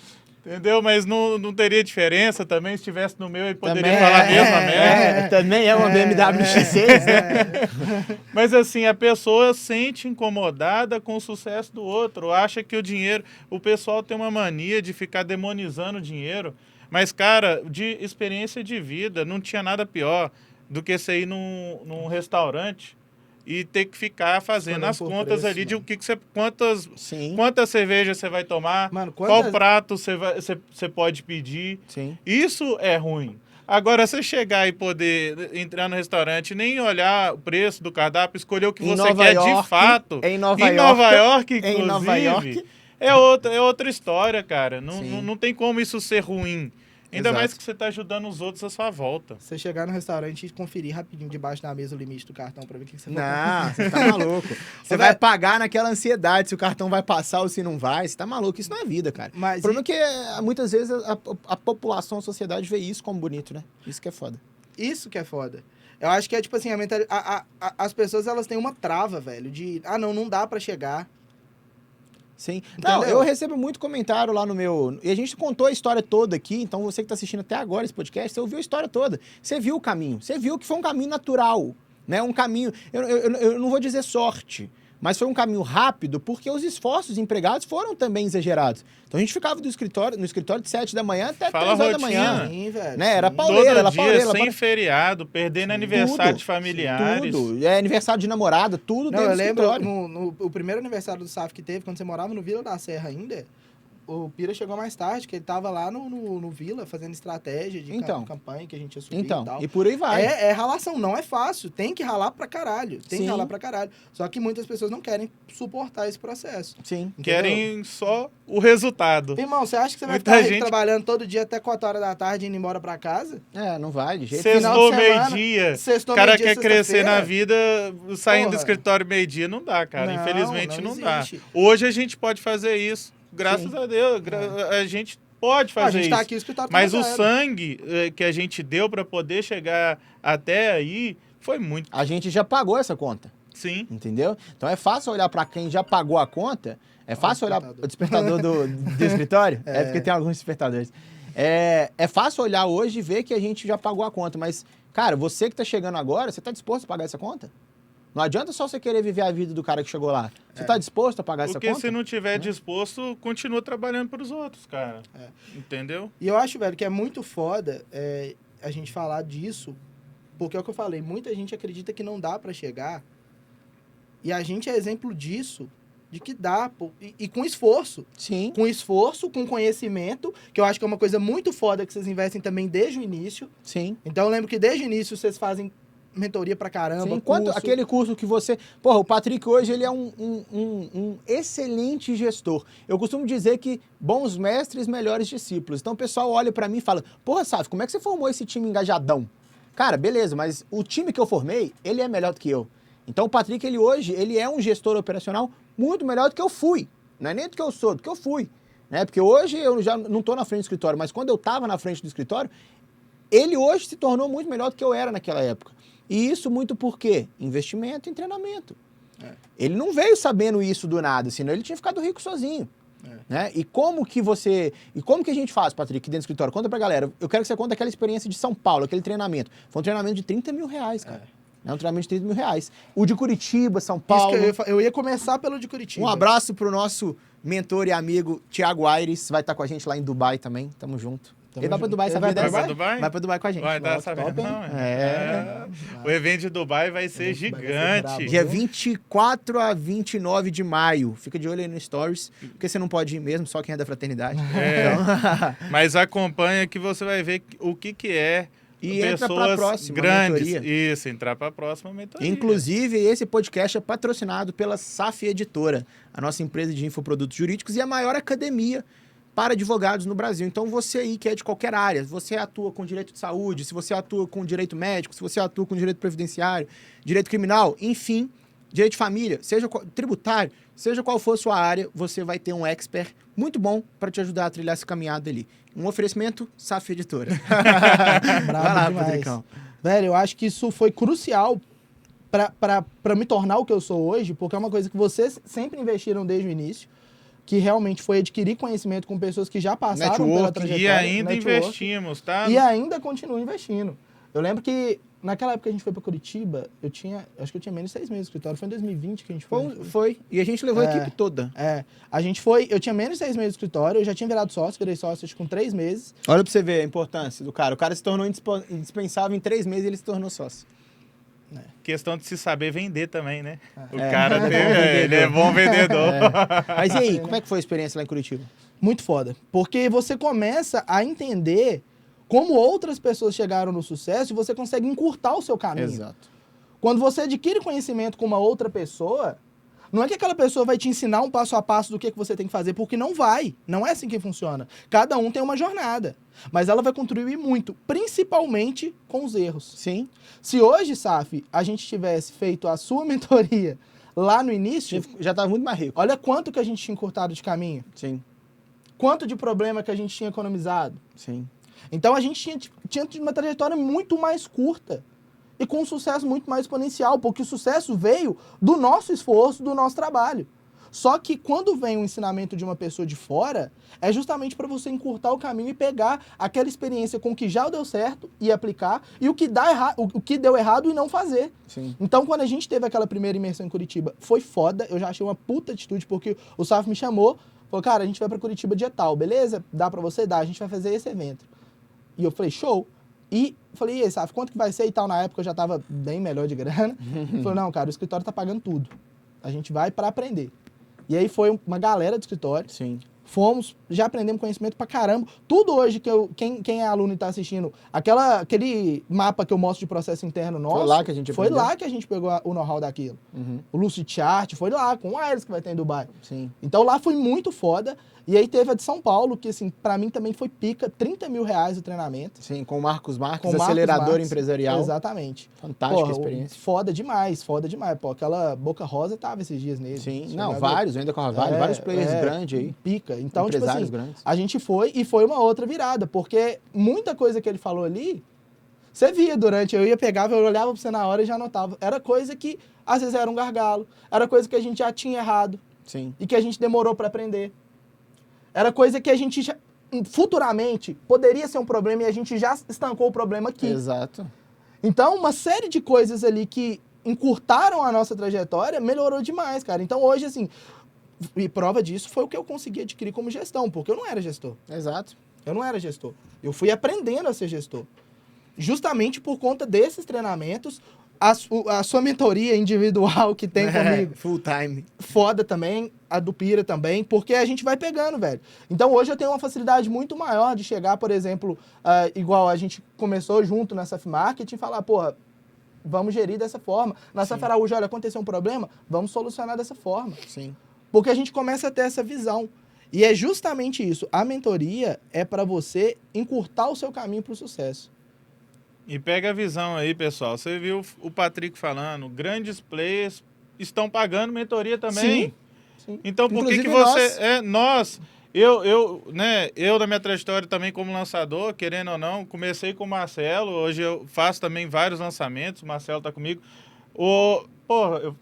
entendeu? Mas não teria diferença também, se estivesse no meu, ele poderia Também falar a mesma merda. Também é uma BMW X6, né? Mas assim, a pessoa sente incomodada com o sucesso do outro, acha que o dinheiro... O pessoal tem uma mania de ficar demonizando o dinheiro, mas, cara, de experiência de vida, não tinha nada pior do que você ir num restaurante e ter que ficar fazendo Escolhendo as por contas preço, ali de mano. o que você... Sim, Quantas cervejas você vai tomar, Mano, qual prato você pode pedir. sim. Isso é ruim. Agora, você chegar e poder entrar no restaurante, nem olhar o preço do cardápio, escolher o que Em você Nova quer York, de fato. em Nova York, inclusive. Em Nova York. É outra história, cara. Sim. Não tem como isso ser ruim. Ainda Exato. mais que você tá ajudando os outros à sua volta. Você chegar no restaurante e conferir rapidinho debaixo da mesa o limite do cartão pra ver o que você for Não, você tá maluco. Você Ô, vai velho. pagar naquela ansiedade se o cartão vai passar ou se não vai. Você tá maluco. Isso não é vida, cara. Mas O problema é que muitas vezes a população, a sociedade vê isso como bonito, né? Isso que é foda. isso que é foda. Eu acho que é tipo assim, as pessoas elas têm uma trava, velho, de não dá pra chegar. Sim. Entendeu? Não, eu recebo muito comentário lá no meu... E a gente contou a história toda aqui, então você que tá assistindo até agora esse podcast, você ouviu a história toda. Você viu o caminho. Você viu que foi um caminho natural, né? Um caminho... Eu não vou dizer sorte, mas foi um caminho rápido porque os esforços empregados foram também exagerados. Então a gente ficava no escritório de 7 da manhã até Fala 3 horas da rotina. manhã. Sim, velho. Né? Era sim. pauleira, Todo ela dia, pauleira, sem feriado, perdendo aniversário de familiares. Tudo. É aniversário de namorada, tudo Não, dentro eu do lembro escritório. o primeiro aniversário do SAF que teve, quando você morava no Vila da Serra ainda, o Pira chegou mais tarde, que ele tava lá no Vila fazendo estratégia de Então. campanha que a gente ia subir Então, e tal. e por aí vai. É ralação, não é fácil. Tem que ralar pra caralho. Tem Sim. que ralar pra caralho. Só que muitas pessoas não querem suportar esse processo. Sim. Entendeu? Querem só o resultado. Irmão, você acha que você vai Muita ficar aí gente- trabalhando todo dia até 4 horas da tarde indo embora pra casa? É, não vai de jeito Final Sextou de semana, meio-dia. O Sextou, cara meio-dia, quer crescer sexta-feira? na vida saindo do Porra. escritório meio-dia. Não dá, cara. Não, Infelizmente não não dá. existe. Hoje a gente pode fazer isso. Graças Sim. a Deus. A gente pode Ah, a fazer gente isso. tá aqui, o escritório Mas tá o zero. sangue que a gente deu para poder chegar até aí foi muito. A gente já pagou essa conta, Sim. entendeu? Então é fácil olhar pra quem já pagou a conta. É fácil olhar despertador. o despertador do escritório. É porque tem alguns despertadores. É fácil olhar hoje e ver que a gente já pagou a conta, mas cara, você que tá chegando agora, você tá disposto a pagar essa conta? Não adianta só você querer viver a vida do cara que chegou lá. Você tá disposto a pagar essa Porque conta? se não tiver disposto, continua trabalhando para os outros, cara. É. Entendeu? E eu acho, velho, que é muito foda a gente falar disso, porque é o que eu falei, muita gente acredita que não dá pra chegar, e a gente é exemplo disso, de que dá, pô, e com esforço. Sim. Com esforço, com conhecimento, que eu acho que é uma coisa muito foda que vocês investem também desde o início. Sim. Então eu lembro que desde o início vocês fazem mentoria pra caramba, Sim, enquanto curso. aquele curso que você... Porra, o Patrick hoje, ele é um excelente gestor. Eu costumo dizer que bons mestres, melhores discípulos. Então o pessoal olha pra mim e fala, porra, Saf, como é que você formou esse time engajadão? Cara, beleza, mas o time que eu formei, ele é melhor do que eu. Então o Patrick, ele hoje, ele é um gestor operacional muito melhor do que eu fui. Não é nem do que eu sou, do que eu fui. Né? Porque hoje eu já não tô na frente do escritório, mas quando eu tava na frente do escritório, ele hoje se tornou muito melhor do que eu era naquela época. E isso muito por quê? Investimento em treinamento. Ele não veio sabendo isso do nada, senão ele tinha ficado rico sozinho. Né? E como que a gente faz, Patrick, dentro do escritório? Conta pra galera. Eu quero que você conte aquela experiência de São Paulo, aquele treinamento. Foi um treinamento de 30 mil reais, cara. É um treinamento de 30 mil reais. O de Curitiba, São Paulo. Isso que eu ia começar pelo de Curitiba. Um abraço pro nosso mentor e amigo Thiago Aires, vai estar com a gente lá em Dubai também. Tamo junto. Ele vai pra Dubai, você vai Vai dessa? pra Dubai? Vai pra Dubai com a gente. Vai dar Volta, essa top, hein? não, É. O evento de Dubai vai ser evento de Dubai vai ser gigante. brabo. Dia 24 a 29 de maio. Fica de olho aí no Stories, porque você não pode ir mesmo, só quem é da fraternidade. É. Então, Mas acompanha que você vai ver o que é E entra pra pessoas próxima grandes. mentoria. Isso, entrar para a próxima mentoria. inclusive, esse podcast é patrocinado pela SAF Editora, a nossa empresa de infoprodutos jurídicos e a maior academia para advogados no Brasil. Então, você aí que é de qualquer área, você atua com direito de saúde, se você atua com direito médico, se você atua com direito previdenciário, direito criminal, enfim, direito de família, tributário, seja qual for a sua área, você vai ter um expert muito bom para te ajudar a trilhar essa caminhada ali. Um oferecimento, SAF Editora. Brabo Vai lá, demais. Patricão. Velho, eu acho que isso foi crucial pra me tornar o que eu sou hoje, porque é uma coisa que vocês sempre investiram desde o início, que realmente foi adquirir conhecimento com pessoas que já passaram pela Network. trajetória. E ainda network, investimos, tá? E ainda continuo investindo. Eu lembro que naquela época que a gente foi pra Curitiba, acho que eu tinha menos de 6 meses no escritório. Foi em 2020 que a gente foi. Foi. E a gente levou a equipe toda. Eu tinha menos de 6 meses no escritório, eu já tinha virado sócio, virei sócio acho, com 3 meses. Olha pra você ver a importância do cara. O cara se tornou indispensável em 3 meses e ele se tornou sócio. Questão de se saber vender também, né? O É. cara Ele é bom ele é bom vendedor. Mas e aí, como é que foi a experiência lá em Curitiba? Muito foda. Porque você começa a entender como outras pessoas chegaram no sucesso e você consegue encurtar o seu caminho. Exato. Quando você adquire conhecimento com uma outra pessoa, Não é que aquela pessoa vai te ensinar um passo a passo do que você tem que fazer, porque não vai. Não é assim que funciona. Cada um tem uma jornada. Mas ela vai contribuir muito, principalmente com os erros. Sim. Se hoje, Saf, a gente tivesse feito a sua mentoria lá no início, Já estava muito mais rico. olha quanto que a gente tinha encurtado de caminho. Sim, Quanto de problema que a gente tinha economizado. sim. Então a gente tinha uma trajetória muito mais curta e com um sucesso muito mais exponencial, porque o sucesso veio do nosso esforço, do nosso trabalho. Só que quando vem um ensinamento de uma pessoa de fora, é justamente para você encurtar o caminho e pegar aquela experiência com o que já deu certo e aplicar, e o que deu errado e não fazer. Sim. Então, quando a gente teve aquela primeira imersão em Curitiba, foi foda, eu já achei uma puta atitude, porque o Saf me chamou, falou, cara, a gente vai para Curitiba dia tal, beleza? Dá para você? Dá, a gente vai fazer esse evento. E eu falei, show. E falei, e aí, Saf, quanto que vai ser e tal? Na época eu já tava bem melhor de grana. Falei, não, cara, o escritório tá pagando tudo. A gente vai para aprender. E aí foi uma galera do escritório. Sim. Fomos, já aprendemos conhecimento pra caramba. Tudo hoje que quem é aluno e tá assistindo, aquele mapa que eu mostro de processo interno nosso. Foi lá que a gente Foi aprendeu. lá que a gente pegou o know-how daquilo. Uhum. O Lucid Chart foi lá, com o Aires que vai ter em Dubai. Sim. Então lá foi muito foda. E aí teve a de São Paulo, que assim, pra mim também foi pica, R$30 mil o treinamento. Sim, com o Marcos Marques, Com o Marcos acelerador Marques. empresarial. Exatamente. Fantástica Porra, experiência. foda demais, foda demais. Pô, aquela Boca Rosa tava esses dias nele. Sim, Você não, vai ver. vários, ainda com a Vale, vários players grandes aí. Pica. Então, tipo Empresários assim, grandes. a gente foi e foi uma outra virada, porque muita coisa que ele falou ali, você via durante, eu ia pegava, eu olhava pra você na hora e já anotava. Era coisa que, às vezes, era um gargalo. Era coisa que a gente já tinha errado Sim. e que a gente demorou pra aprender. Era coisa que a gente já, futuramente, poderia ser um problema e a gente já estancou o problema aqui. Exato. Então, uma série de coisas ali que encurtaram a nossa trajetória melhorou demais, cara. Então, hoje, assim, e prova disso foi o que eu consegui adquirir como gestão, porque eu não era gestor. Exato. Eu não era gestor. Eu fui aprendendo a ser gestor. Justamente por conta desses treinamentos, a sua mentoria individual que tem comigo, Full time. foda também, a do Pira também, porque a gente vai pegando, velho. Então hoje eu tenho uma facilidade muito maior de chegar, por exemplo, igual a gente começou junto na SAF Marketing e falar, porra, vamos gerir dessa forma. Na SAF Araújo, olha, aconteceu um problema, vamos solucionar dessa forma. Sim. Porque a gente começa a ter essa visão. E é justamente isso. A mentoria é para você encurtar o seu caminho para o sucesso. E pega a visão aí, pessoal. Você viu o Patrick falando, grandes players estão pagando mentoria também. Sim. Então, por que Inclusive você... Nós. Eu, na minha trajetória também como lançador, querendo ou não, comecei com o Marcelo. Hoje eu faço também vários lançamentos. O Marcelo tá comigo.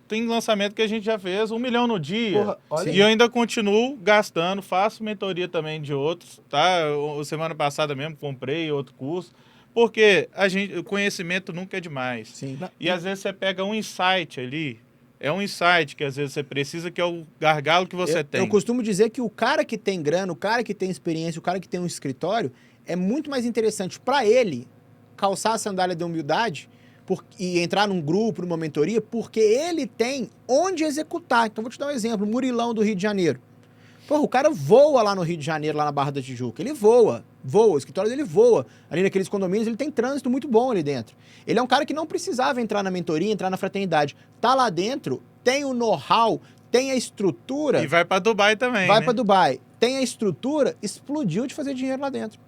Tem lançamento que a gente já fez 1 milhão no dia. Porra, olha E eu ainda continuo gastando, faço mentoria também de outros, tá? Semana passada mesmo comprei outro curso. Porque o conhecimento nunca é demais. Sim. E às vezes você pega um insight ali, é um insight que às vezes você precisa, que é o gargalo que você tem. Eu costumo dizer que o cara que tem grana, o cara que tem experiência, o cara que tem um escritório, é muito mais interessante para ele calçar a sandália da humildade e entrar num grupo, numa mentoria, porque ele tem onde executar. Então, vou te dar um exemplo. Murilão do Rio de Janeiro. Porra, o cara voa lá no Rio de Janeiro, lá na Barra da Tijuca. Ele voa. O escritório dele voa. Ali naqueles condomínios, ele tem trânsito muito bom ali dentro. Ele é um cara que não precisava entrar na mentoria, entrar na fraternidade. Tá lá dentro, tem o know-how, tem a estrutura. E vai para Dubai também, Vai né? para Dubai. Tem a estrutura, explodiu de fazer dinheiro lá dentro.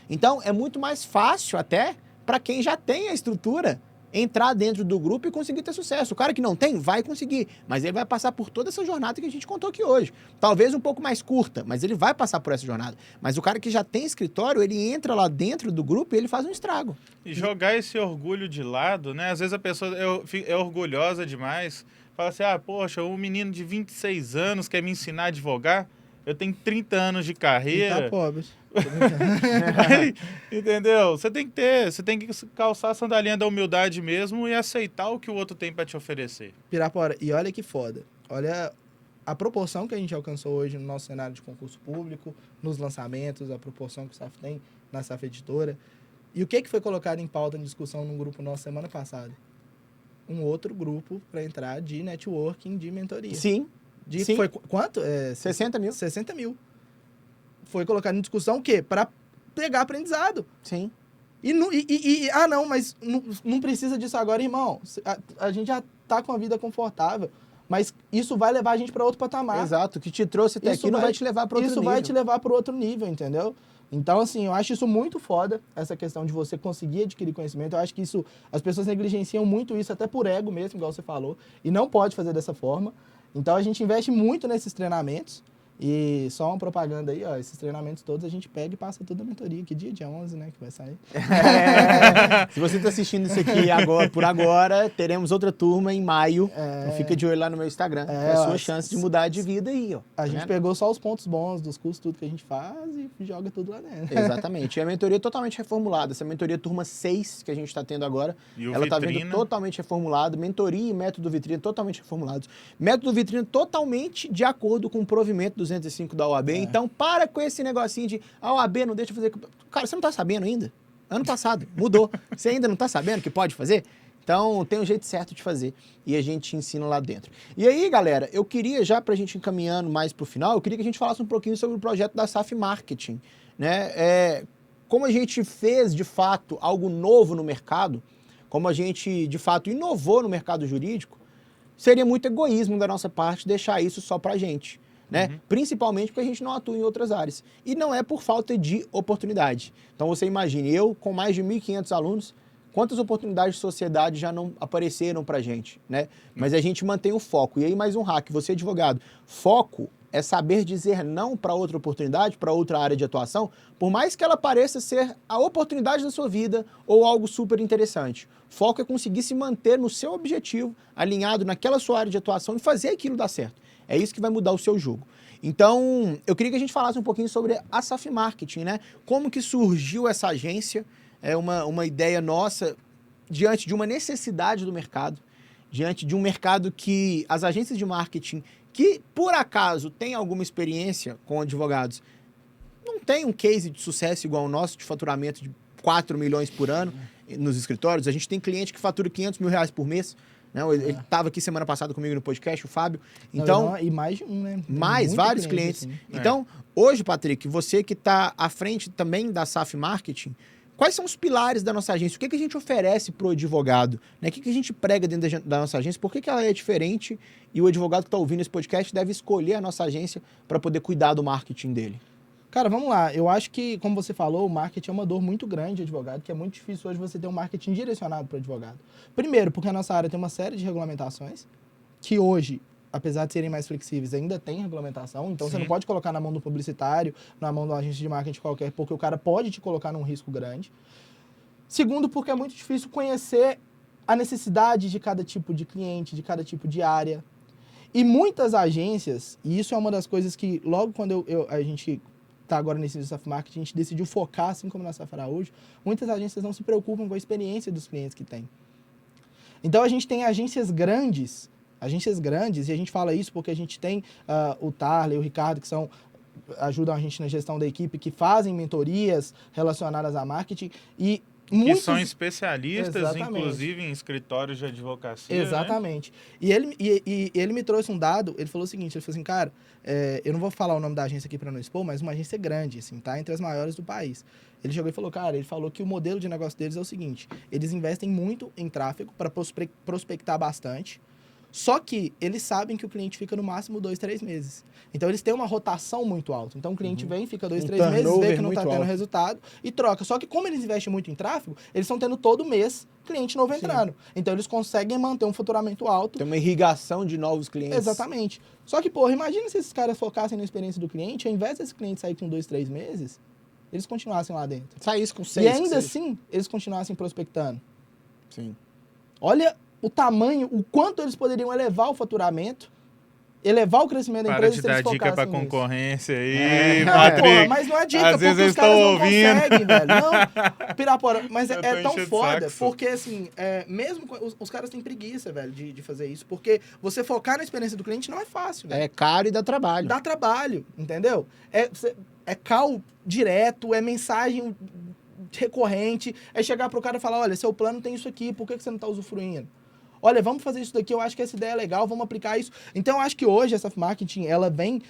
Então, é muito mais fácil até para quem já tem a estrutura entrar dentro do grupo e conseguir ter sucesso. O cara que não tem, vai conseguir, mas ele vai passar por toda essa jornada que a gente contou aqui hoje. Talvez um pouco mais curta, mas ele vai passar por essa jornada. Mas o cara que já tem escritório, ele entra lá dentro do grupo e ele faz um estrago. E jogar esse orgulho de lado, né? Às vezes a pessoa é orgulhosa demais. Fala assim, poxa, um menino de 26 anos quer me ensinar a advogar? Eu tenho 30 anos de E carreira. tá pobre. Entendeu? Você tem que calçar a sandalinha da humildade mesmo e aceitar o que o outro tem para te oferecer. Pirapora, e olha que foda. Olha a proporção que a gente alcançou hoje no nosso cenário de concurso público, nos lançamentos, a proporção que o SAF tem na SAF Editora. E o que foi colocado em pauta em discussão num grupo nosso semana passada? Um outro grupo para entrar de networking, de mentoria. Sim. Sim. Foi quanto? 60 mil. 60 mil. Foi colocado em discussão o quê? Para pegar aprendizado. Sim. Mas não precisa disso agora, irmão. A gente já tá com a vida confortável. mas isso vai levar a gente para outro patamar. Exato, o que te trouxe até Isso aqui não vai te levar para outro Isso nível. vai te levar para outro nível, entendeu? Então, assim, eu acho isso muito foda, essa questão de você conseguir adquirir conhecimento. Eu acho que isso, as pessoas negligenciam muito isso, até por ego mesmo, igual você falou, e não pode fazer dessa forma. Então, a gente investe muito nesses treinamentos. E só uma propaganda aí, ó, esses treinamentos todos a gente pega e passa tudo na mentoria. Que dia 11, né, que vai sair. Se você está assistindo isso aqui agora, por agora, teremos outra turma em maio. Então fica de olho lá no meu Instagram. É a sua chance de mudar de vida aí, ó. A gente pegou só os pontos bons dos cursos, tudo que a gente faz e joga tudo lá dentro. Exatamente. E a mentoria é totalmente reformulada. Essa mentoria turma 6 que a gente está tendo agora, ela está vindo totalmente reformulada. Mentoria e método vitrine totalmente reformulados. Método vitrine totalmente de acordo com o provimento 205 da OAB. Então, para com esse negocinho de a OAB não deixa fazer... Cara, você não tá sabendo ainda? Ano passado, mudou. Você ainda não tá sabendo que pode fazer? Então, tem um jeito certo de fazer. E a gente ensina lá dentro. E aí, galera, eu queria, já pra gente encaminhando mais pro final, eu queria que a gente falasse um pouquinho sobre o projeto da SAF Marketing, né? Como a gente fez, de fato, algo novo no mercado, como a gente, de fato, inovou no mercado jurídico, seria muito egoísmo da nossa parte deixar isso só pra gente. Né? Principalmente porque a gente não atua em outras áreas. E não é por falta de oportunidade. Então você imagine, eu com mais de 1.500 alunos, quantas oportunidades de sociedade já não apareceram pra gente, né? Mas a gente mantém o foco. E aí mais um hack, você advogado, foco é saber dizer não para outra oportunidade, para outra área de atuação, por mais que ela pareça ser a oportunidade da sua vida ou algo super interessante. Foco é conseguir se manter no seu objetivo, alinhado naquela sua área de atuação e fazer aquilo dar certo. É isso que vai mudar o seu jogo. Então, eu queria que a gente falasse um pouquinho sobre a SAF Marketing, né? Como que surgiu essa agência? É uma ideia nossa diante de uma necessidade do mercado, diante de um mercado que as agências de marketing, que por acaso têm alguma experiência com advogados, não tem um case de sucesso igual o nosso, de faturamento de 4 milhões por ano nos escritórios. A gente tem cliente que fatura 500 mil reais por mês. Não, ele estava aqui semana passada comigo no podcast, o Fábio. Então, e mais de um, né? Mais, vários clientes. Assim. Então, hoje, Patrick, você que está à frente também da SAF Marketing, quais são os pilares da nossa agência? O que a gente oferece para o advogado? Né? O que a gente prega dentro da nossa agência? Por que ela é diferente? E o advogado que está ouvindo esse podcast deve escolher a nossa agência para poder cuidar do marketing dele. Cara, vamos lá. Eu acho que, como você falou, o marketing é uma dor muito grande de advogado, que é muito difícil hoje você ter um marketing direcionado para o advogado. Primeiro, porque a nossa área tem uma série de regulamentações, que hoje, apesar de serem mais flexíveis, ainda tem regulamentação. Então, você não pode colocar na mão do publicitário, na mão de uma agência de marketing qualquer, porque o cara pode te colocar num risco grande. Segundo, porque é muito difícil conhecer a necessidade de cada tipo de cliente, de cada tipo de área. E muitas agências, e isso é uma das coisas que logo quando a gente tá agora nesse SAF Marketing, a gente decidiu focar, assim como na SAF Araújo, muitas agências não se preocupam com a experiência dos clientes que tem. Então, a gente tem agências grandes, e a gente fala isso porque a gente tem o Tarley, o Ricardo, que ajudam a gente na gestão da equipe, que fazem mentorias relacionadas a marketing, e que são especialistas, Exatamente. Inclusive, em escritórios de advocacia. Exatamente. Né? E ele me trouxe um dado, ele falou o seguinte, ele falou assim, cara, eu não vou falar o nome da agência aqui para não expor, mas uma agência grande, assim, tá? Entre as maiores do país. Ele chegou e falou, cara, ele falou que o modelo de negócio deles é o seguinte, eles investem muito em tráfego para prospectar bastante, só que eles sabem que o cliente fica no máximo 2, 3 meses. Então, eles têm uma rotação muito alta. Então, o cliente vem, fica 2, 3 meses, vê que não está tendo resultado e troca. Só que, como eles investem muito em tráfego, eles estão tendo todo mês cliente novo entrando. Então, eles conseguem manter um faturamento alto. Tem uma irrigação de novos clientes. Exatamente. Só que, porra, imagina se esses caras focassem na experiência do cliente, ao invés desse cliente sair com 2, 3 meses, eles continuassem lá dentro. Saísse com 6. E ainda assim, eles continuassem prospectando. Sim. Olha o tamanho, o quanto eles poderiam elevar o faturamento, elevar o crescimento da empresa. Para de dar dica para concorrência aí, Patrick. Porra, mas não é dica, às porque os caras não conseguem, velho. Não, Pirapora, mas é tão foda, porque assim, mesmo os caras têm preguiça, velho, de fazer isso, porque você focar na experiência do cliente não é fácil, velho. É caro e dá trabalho. Dá trabalho, entendeu? É call direto, é mensagem recorrente, é chegar pro cara e falar, olha, seu plano tem isso aqui, por que você não tá usufruindo? Olha, vamos fazer isso daqui, eu acho que essa ideia é legal, vamos aplicar isso. Então, eu acho que hoje essa marketing, ela vem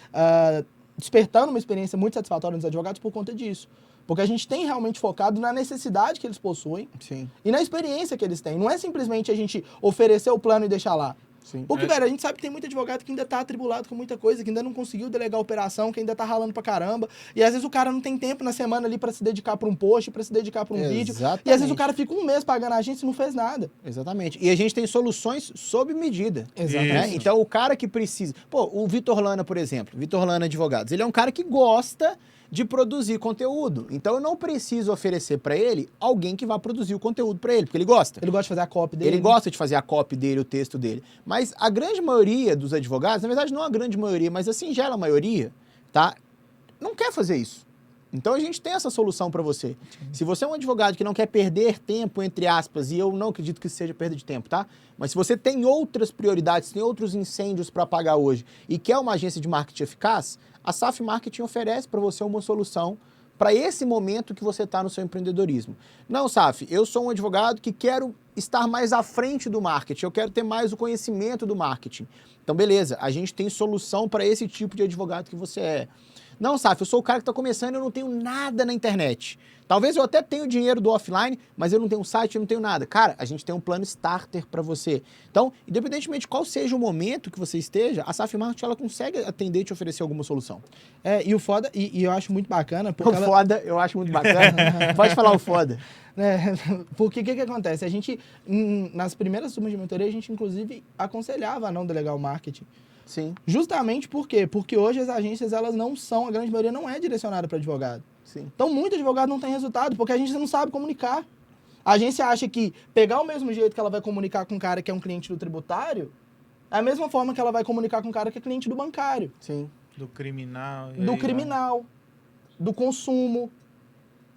despertando uma experiência muito satisfatória nos advogados por conta disso. Porque a gente tem realmente focado na necessidade que eles possuem. Sim. E na experiência que eles têm. Não é simplesmente a gente oferecer o plano e deixar lá. Sim. Porque, velho, a gente sabe que tem muito advogado que ainda tá atribulado com muita coisa, que ainda não conseguiu delegar a operação, que ainda tá ralando pra caramba. E às vezes o cara não tem tempo na semana ali pra se dedicar pra um post, pra se dedicar pra um vídeo. E às vezes o cara fica um mês pagando a agência e não fez nada. Exatamente. E a gente tem soluções sob medida. Exatamente. Né? Então, o cara que precisa... Pô, o Vitor Lana, por exemplo. Vitor Lana Advogados. Ele é um cara que gosta de produzir conteúdo. Então, eu não preciso oferecer pra ele alguém que vá produzir o conteúdo pra ele, porque ele gosta. Ele gosta de fazer a copy dele. Ele gosta de fazer a copy dele, o texto dele. Mas a grande maioria dos advogados, na verdade não a grande maioria, mas a singela maioria, tá? Não quer fazer isso. Então a gente tem essa solução para você. Se você é um advogado que não quer perder tempo, entre aspas, e eu não acredito que isso seja perda de tempo, tá? Mas se você tem outras prioridades, tem outros incêndios para apagar hoje e quer uma agência de marketing eficaz, a SAF Marketing oferece para você uma solução para esse momento que você está no seu empreendedorismo. Não, SAF, eu sou um advogado que quero estar mais à frente do marketing, eu quero ter mais o conhecimento do marketing. Então, beleza, a gente tem solução para esse tipo de advogado que você é. Não, SAF, eu sou o cara que está começando e eu não tenho nada na internet. Talvez eu até tenha o dinheiro do offline, mas eu não tenho um site, eu não tenho nada. Cara, a gente tem um plano starter para você. Então, independentemente de qual seja o momento que você esteja, a SAF Marketing ela consegue atender e te oferecer alguma solução. E o foda, e eu acho muito bacana... Porque o foda, eu acho muito bacana. Pode falar o foda. Porque o que acontece? A gente, nas primeiras turmas de mentoria, a gente inclusive aconselhava a não delegar o marketing. Sim. Justamente por quê? Porque hoje as agências, elas não são, a grande maioria não é direcionada para advogado. Sim. Então, muito advogado não tem resultado, porque a agência não sabe comunicar. A agência acha que pegar o mesmo jeito que ela vai comunicar com um cara que é um cliente do tributário, é a mesma forma que ela vai comunicar com um cara que é cliente do bancário. Sim. Do criminal. Do criminal, do consumo.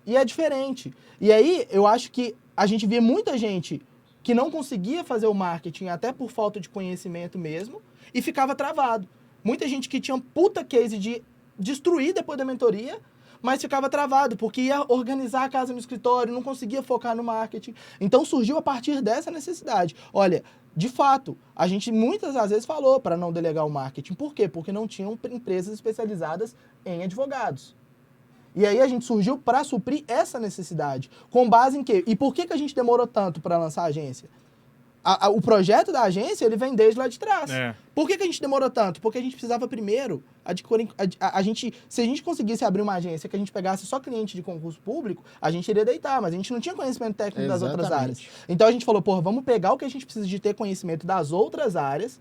E é diferente. E aí, eu acho que a gente vê muita gente que não conseguia fazer o marketing, até por falta de conhecimento mesmo, e ficava travado. Muita gente que tinha um puta case de destruir depois da mentoria, mas ficava travado, porque ia organizar a casa no escritório, não conseguia focar no marketing. Então surgiu a partir dessa necessidade. Olha, de fato, a gente muitas das vezes falou para não delegar o marketing. Por quê? Porque não tinham empresas especializadas em advogados. E aí a gente surgiu para suprir essa necessidade. Com base em quê? E por que a gente demorou tanto para lançar a agência? O projeto da agência, ele vem desde lá de trás. Por que a gente demorou tanto? Porque a gente precisava primeiro adquirir... se a gente conseguisse abrir uma agência que a gente pegasse só cliente de concurso público, a gente iria deitar, mas a gente não tinha conhecimento técnico das outras áreas. Então a gente falou, porra, vamos pegar o que a gente precisa de ter conhecimento das outras áreas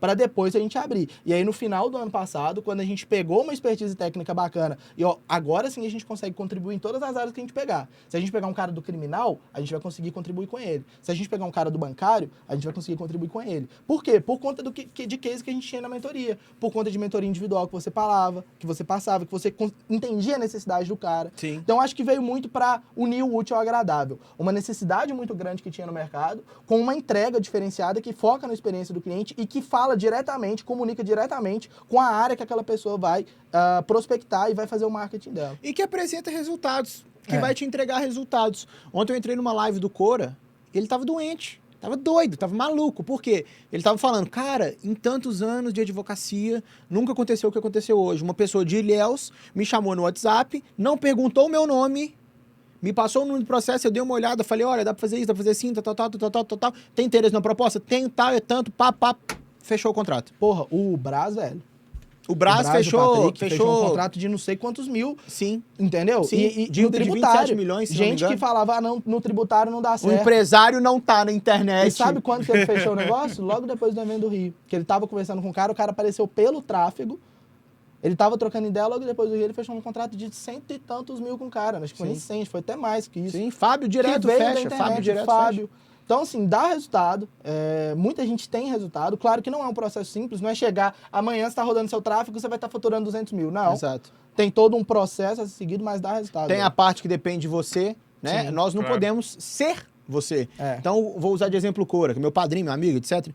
para depois a gente abrir. E aí, no final do ano passado, quando a gente pegou uma expertise técnica bacana, e ó, agora sim a gente consegue contribuir em todas as áreas que a gente pegar. Se a gente pegar um cara do criminal, a gente vai conseguir contribuir com ele. Se a gente pegar um cara do bancário, a gente vai conseguir contribuir com ele. Por quê? Por conta de case que a gente tinha na mentoria. Por conta de mentoria individual que você falava, que você passava, que você entendia a necessidade do cara. Sim. Então, acho que veio muito para unir o útil ao agradável. Uma necessidade muito grande que tinha no mercado, com uma entrega diferenciada que foca na experiência do cliente e que fala diretamente, comunica diretamente com a área que aquela pessoa vai prospectar e vai fazer o marketing dela. E que apresenta resultados, que vai te entregar resultados. Ontem eu entrei numa live do Cora, ele tava doente, tava doido, tava maluco. Por quê? Ele tava falando, cara, em tantos anos de advocacia, nunca aconteceu o que aconteceu hoje. Uma pessoa de Ilhéus me chamou no WhatsApp, não perguntou o meu nome, me passou o número do processo, eu dei uma olhada, falei, olha, dá pra fazer isso, dá pra fazer assim, tal. Tem interesse na proposta? Tem, tal, é tanto, pá. Fechou o contrato. Porra, o Brás, velho. O Brás fechou um contrato de não sei quantos mil. Sim. Entendeu? Sim. E De no tributário. 27 milhões, se gente não me que falava, não, no tributário não dá O certo. empresário não tá na internet. E sabe quando que ele fechou o negócio? Logo depois do evento do Rio. Que ele tava conversando com o cara apareceu pelo tráfego. Ele tava trocando ideia, logo depois do Rio ele fechou um contrato de 100 e tantos mil com o cara. Acho que foi nem 100, foi até mais que isso. Sim, Fábio direto fecha. Fábio direto fecha. Então, assim, dá resultado. Muita gente tem resultado. Claro que não é um processo simples. Não é chegar amanhã, você está rodando seu tráfego, você vai estar faturando 200 mil. Não. Exato. Tem todo um processo a ser seguido, mas dá resultado. Tem a parte que depende de você, né? Sim, nós não podemos ser você. Então, vou usar de exemplo o Cora, que é meu padrinho, meu amigo, etc.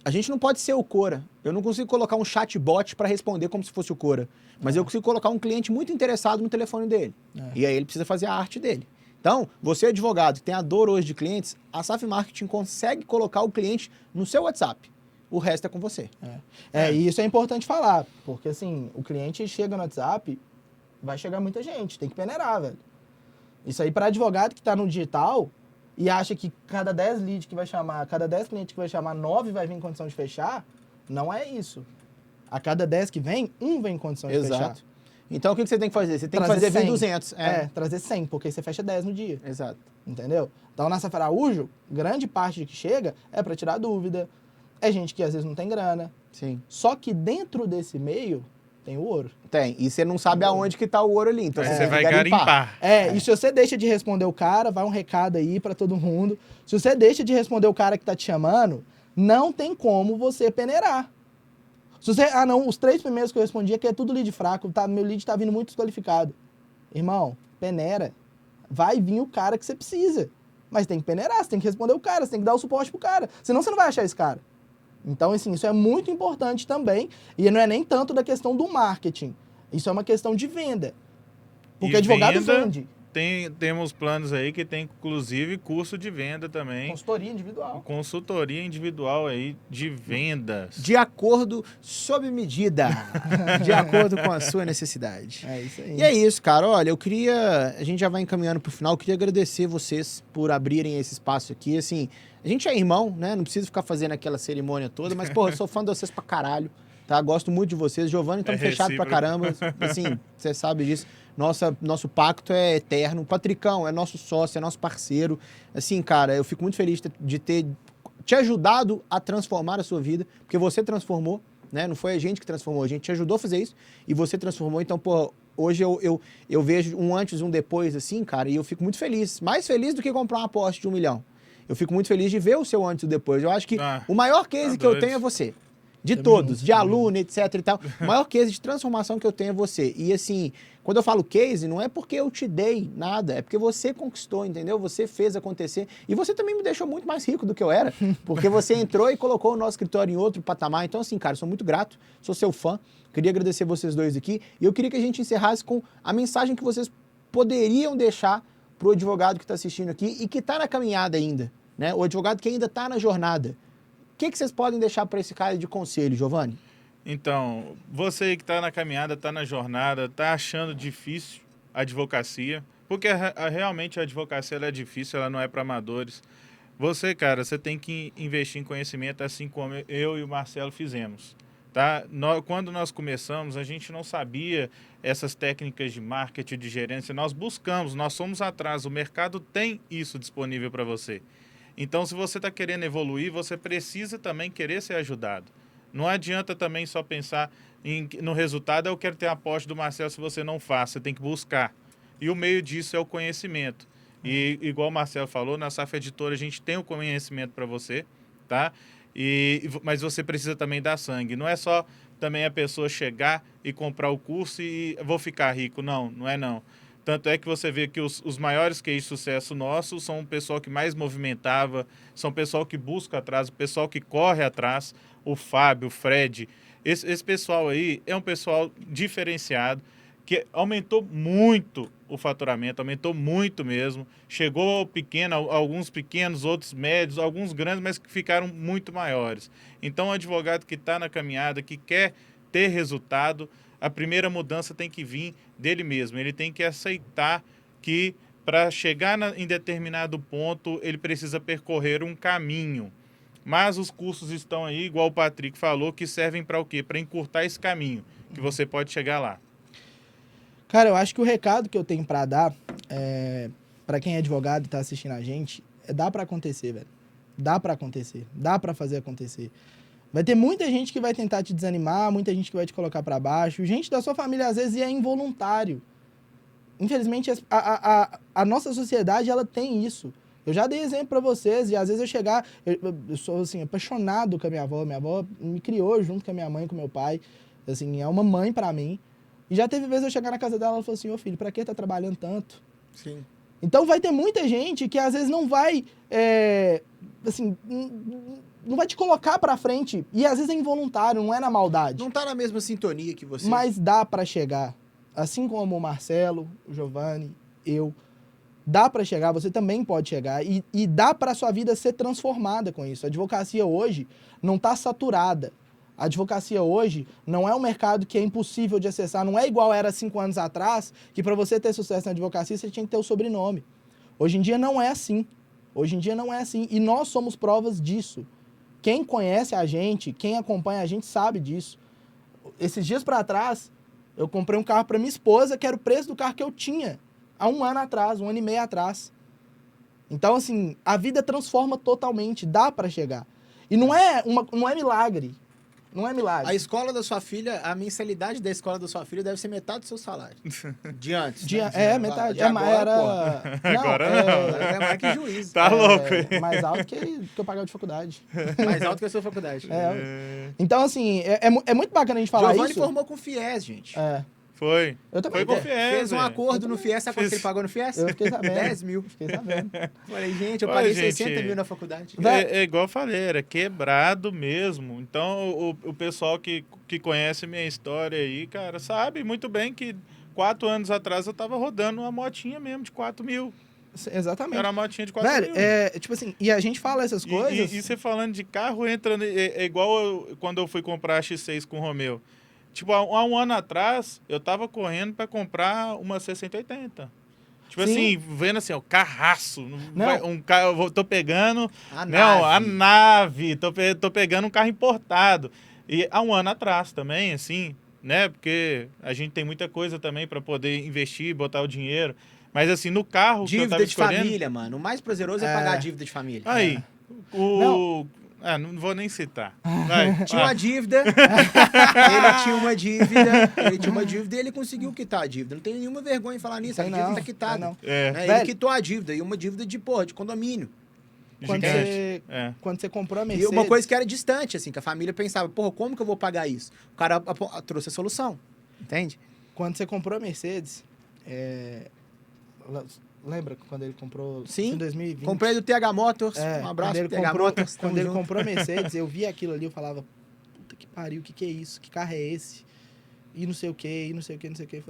A gente não pode ser o Cora. Eu não consigo colocar um chatbot para responder como se fosse o Cora. Mas eu consigo colocar um cliente muito interessado no telefone dele. E aí ele precisa fazer a arte dele. Então, você advogado que tem a dor hoje de clientes, a SAF Marketing consegue colocar o cliente no seu WhatsApp. O resto é com você. E isso é importante falar, porque assim, o cliente chega no WhatsApp, vai chegar muita gente, tem que peneirar, velho. Isso aí para advogado que está no digital, e acha que cada 10 leads que vai chamar, cada 10 clientes que vai chamar, 9 vai vir em condição de fechar, não é isso. A cada 10 que vem, 1 vem em condição de fechar. Exato. Então, o que você tem que fazer? Você tem que Trazer fazer vir 100. 200. Trazer 100, porque aí você fecha 10 no dia. Exato. Entendeu? Então, na Safra Araújo, grande parte de que chega é para tirar dúvida, é gente que às vezes não tem grana. Sim. Só que dentro desse meio tem o ouro. Tem. E você não sabe aonde que tá o ouro ali. Então, Aí você você tem que vai garimpar. garimpar. E se você deixa de responder o cara, vai um recado aí para todo mundo. Se você deixa de responder o cara que tá te chamando, não tem como você peneirar. Se você, não, os 3 primeiros que eu respondi aqui é tudo lead fraco, tá, meu lead tá vindo muito desqualificado. Irmão, peneira. Vai vir o cara que você precisa. Mas tem que peneirar, você tem que responder o cara, você tem que dar o suporte pro cara. Senão você não vai achar esse cara. Então, assim, isso é muito importante também. E não é nem tanto da questão do marketing. Isso é uma questão de venda. Porque E advogado venda, vende. Temos planos aí que tem, inclusive, curso de venda também. Consultoria individual. Consultoria individual aí de vendas. De acordo, sob medida. De acordo com a sua necessidade. É isso aí. E é isso, cara. Olha, a gente já vai encaminhando pro final. Eu queria agradecer vocês por abrirem esse espaço aqui. Assim, a gente é irmão, né? Não precisa ficar fazendo aquela cerimônia toda, mas, pô, eu sou fã de vocês pra caralho, tá? Gosto muito de vocês. Giovanni, estamos fechados pra caramba. Assim, você sabe disso. Nosso pacto é eterno. O Patricão é nosso sócio, é nosso parceiro. Assim, cara, eu fico muito feliz de ter te ajudado a transformar a sua vida, porque você transformou, né? Não foi a gente que transformou, a gente te ajudou a fazer isso e você transformou. Então, pô, hoje eu vejo um antes e um depois, assim, cara, e eu fico muito feliz. Mais feliz do que comprar uma Porsche de 1 milhão. Eu fico muito feliz de ver o seu antes e o depois. Eu acho que o maior case que eu tenho é você. De todos, de aluno, etc e tal. O maior case de transformação que eu tenho é você. E assim, quando eu falo case, não é porque eu te dei nada, é porque você conquistou, entendeu? Você fez acontecer. E você também me deixou muito mais rico do que eu era, porque você entrou e colocou o nosso escritório em outro patamar. Então assim, cara, sou muito grato, sou seu fã. Queria agradecer vocês dois aqui. E eu queria que a gente encerrasse com a mensagem que vocês poderiam deixar pro advogado que está assistindo aqui e que está na caminhada ainda, né? O advogado que ainda está na jornada. O que vocês podem deixar para esse cara de conselho, Giovanni? Então, você que está na caminhada, está na jornada, está achando difícil a advocacia, porque realmente a advocacia ela é difícil, ela não é para amadores. Você, cara, você tem que investir em conhecimento, assim como eu e o Marcelo fizemos. Tá? Quando nós começamos, a gente não sabia essas técnicas de marketing, de gerência. Nós buscamos, nós somos atrás. O mercado tem isso disponível para você. Então, se você está querendo evoluir, você precisa também querer ser ajudado. Não adianta também só pensar no resultado. Eu quero ter a aposta do Marcelo se você não faz. Você tem que buscar. E o meio disso é o conhecimento. E igual o Marcelo falou, na Safra Editora a gente tem o conhecimento para você, tá? Mas você precisa também dar sangue. Não é só também a pessoa chegar e comprar o curso e vou ficar rico. Não, não é não. Tanto é que você vê que os maiores cases de sucesso nossos são o pessoal que mais movimentava, são o pessoal que busca atrás, o pessoal que corre atrás, o Fábio, o Fred. Esse pessoal aí é um pessoal diferenciado, que aumentou muito o faturamento, aumentou muito mesmo. Chegou pequeno, alguns pequenos, outros médios, alguns grandes, mas que ficaram muito maiores. Então, o advogado que está na caminhada, que quer ter resultado, a primeira mudança tem que vir dele mesmo. Ele tem que aceitar que para chegar em determinado ponto, ele precisa percorrer um caminho. Mas os cursos estão aí, igual o Patrick falou, que servem para o quê? Para encurtar esse caminho, que você pode chegar lá. Cara, eu acho que o recado que eu tenho para dar, para quem é advogado e tá assistindo a gente, dá para acontecer, velho. Dá para acontecer. Dá para fazer acontecer. Vai ter muita gente que vai tentar te desanimar, muita gente que vai te colocar para baixo. Gente da sua família, às vezes, é involuntário. Infelizmente, a nossa sociedade, ela tem isso. Eu já dei exemplo para vocês, e às vezes eu chegar... Eu sou, assim, apaixonado com a minha avó. Minha avó me criou junto com a minha mãe, com meu pai. Assim, é uma mãe para mim. E já teve vezes eu chegar na casa dela e ela falou assim, ô filho, pra que tá trabalhando tanto? Sim. Então vai ter muita gente que às vezes não vai, assim, não vai te colocar pra frente. E às vezes é involuntário, não é na maldade. Não tá na mesma sintonia que você. Mas dá pra chegar. Assim como o Marcelo, o Giovanni, eu. Dá pra chegar, você também pode chegar. E dá pra sua vida ser transformada com isso. A advocacia hoje não tá saturada. A advocacia hoje não é um mercado que é impossível de acessar, não é igual era 5 anos atrás, que para você ter sucesso na advocacia você tinha que ter o sobrenome. Hoje em dia não é assim. Hoje em dia não é assim. E nós somos provas disso. Quem conhece a gente, quem acompanha a gente sabe disso. Esses dias pra trás, eu comprei um carro pra minha esposa, que era o preço do carro que eu tinha há 1 ano atrás, 1 ano e meio atrás. Então, assim, a vida transforma totalmente, dá pra chegar. E não é milagre. Não é milagre. A escola da sua filha, a mensalidade da escola da sua filha deve ser metade do seu salário. De antes. Né? Metade. De agora, era... Agora É mais que juiz. Tá louco, hein? Mais alto que eu pagava de faculdade. Mais alto que a sua faculdade. Então, assim, é muito bacana a gente falar Giovanni isso. formou com o FIES, gente. Foi. Eu também. Foi com o FIES, Fez um velho. acordo no FIES, sabe quanto que ele pagou no FIES? Eu fiquei sabendo. 10 mil. Fiquei sabendo. Falei, gente, eu Olha, paguei gente, 60 mil na faculdade. É igual eu falei, era quebrado mesmo. Então, o pessoal que conhece minha história aí, cara, sabe muito bem que 4 anos atrás eu tava rodando uma motinha mesmo de 4 mil. Exatamente. Era uma motinha de 4 Velho, mil. tipo assim, e a gente fala essas coisas... E você falando de carro, entra... É igual quando eu fui comprar a X6 com o Romeu. Tipo, há 1 ano atrás, eu tava correndo para comprar uma 680. Tipo Sim. assim, vendo assim, ó, carraço. Não. Tô pegando A a nave. nave, tô pegando um carro importado. E há 1 ano atrás também, assim, né? Porque a gente tem muita coisa também para poder investir, botar o dinheiro. Mas assim, no carro que eu Dívida tava de escolhendo... família, mano. O mais prazeroso é pagar a dívida de família. Aí, Não. não vou nem citar. Vai. Tinha uma dívida, ele tinha uma dívida e ele conseguiu quitar a dívida. Não tem nenhuma vergonha em falar nisso, a Tem dívida não, tá quitada. tem não. É. Né? Velho. Ele quitou a dívida, e uma dívida de condomínio. Quando Gigante. quando você comprou a E Mercedes... uma coisa que era distante, assim, que a família pensava, porra, como que eu vou pagar isso? O cara trouxe a solução, entende? Quando você comprou a Mercedes... Lembra quando ele comprou Sim, em 2020? Comprei do TH Motors, um abraço quando ele pro TH comprou, Motors. quando tamo ele junto. comprou a Mercedes, eu vi aquilo ali, eu falava, puta que pariu, o que é isso? Que carro é esse? E não sei o que, e não sei o que, não sei o que.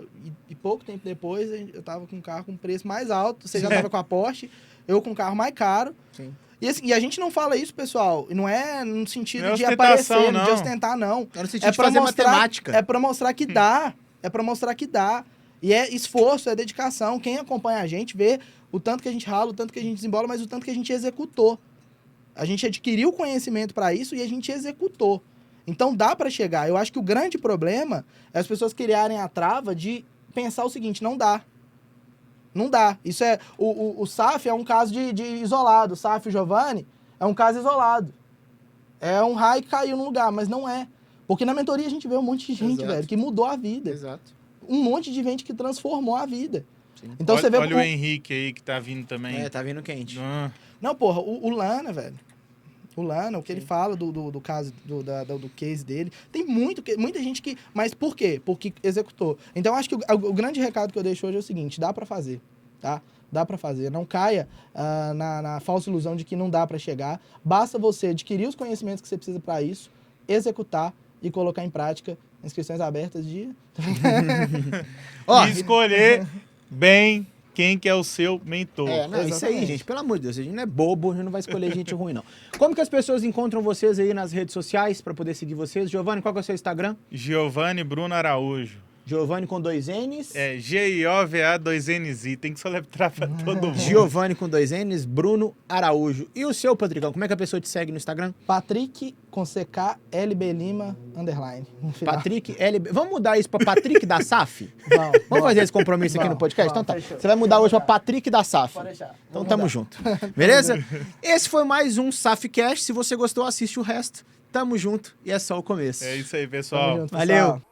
E pouco tempo depois, eu tava com um carro com preço mais alto, você já tava com a Porsche, eu com um carro mais caro. Sim. E, assim, e a gente não fala isso, pessoal, não é no sentido Não é de ostentação, aparecer, não. de ostentar, não. É no sentido de fazer matemática. É pra mostrar que dá. É pra mostrar que dá. E é esforço, é dedicação. Quem acompanha a gente vê o tanto que a gente rala, o tanto que a gente desembola, mas o tanto que a gente executou. A gente adquiriu conhecimento para isso e a gente executou. Então dá para chegar. Eu acho que o grande problema é as pessoas criarem a trava de pensar o seguinte, não dá. Não dá. Isso é... O SAF é um caso de isolado. O SAF e o Giovanni é um caso isolado. É um raio que caiu no lugar, mas não é. Porque na mentoria a gente vê um monte de gente, Exato. velho, que mudou a vida. Exato. Um monte de gente que transformou a vida. Sim. Então olha, você vê... olha o Henrique aí que tá vindo também. É, tá vindo quente. Não, porra, o Lana, velho. O Lana, o que ele fala do caso, do case dele. Tem muita gente que... Mas por quê? Porque executou. Então, acho que o grande recado que eu deixo hoje é o seguinte, dá pra fazer, tá? Dá pra fazer. Não caia na falsa ilusão de que não dá pra chegar. Basta você adquirir os conhecimentos que você precisa pra isso, executar e colocar em prática. Inscrições abertas de... Ó, E escolher bem quem que é o seu mentor. não, isso aí, Exatamente. gente, pelo amor de Deus, a gente não é bobo, a gente não vai escolher gente ruim, não. Como que as pessoas encontram vocês aí nas redes sociais pra poder seguir vocês? Giovanni, qual que é o seu Instagram? Giovanni Bruno Araújo. Giovanni com 2 N's. É GIOVA2NZ. Tem que soletrar pra todo mundo. Giovanni com 2 N's, Bruno Araújo. E o seu, Patricão? Como é que a pessoa te segue no Instagram? Patrick com CK LB Lima _. No final. Patrick LB. Vamos mudar isso pra Patrick da SAF? Vamos Vamos fazer esse compromisso aqui no podcast? Então tá. fechou. Você vai mudar hoje pra Patrick da SAF. Pode deixar. Então Vou tamo mudar. junto. Beleza? Esse foi mais um SAFcast. Se você gostou, assiste o resto. Tamo junto e é só o começo. É isso aí, Tamo pessoal. junto, Valeu. pessoal.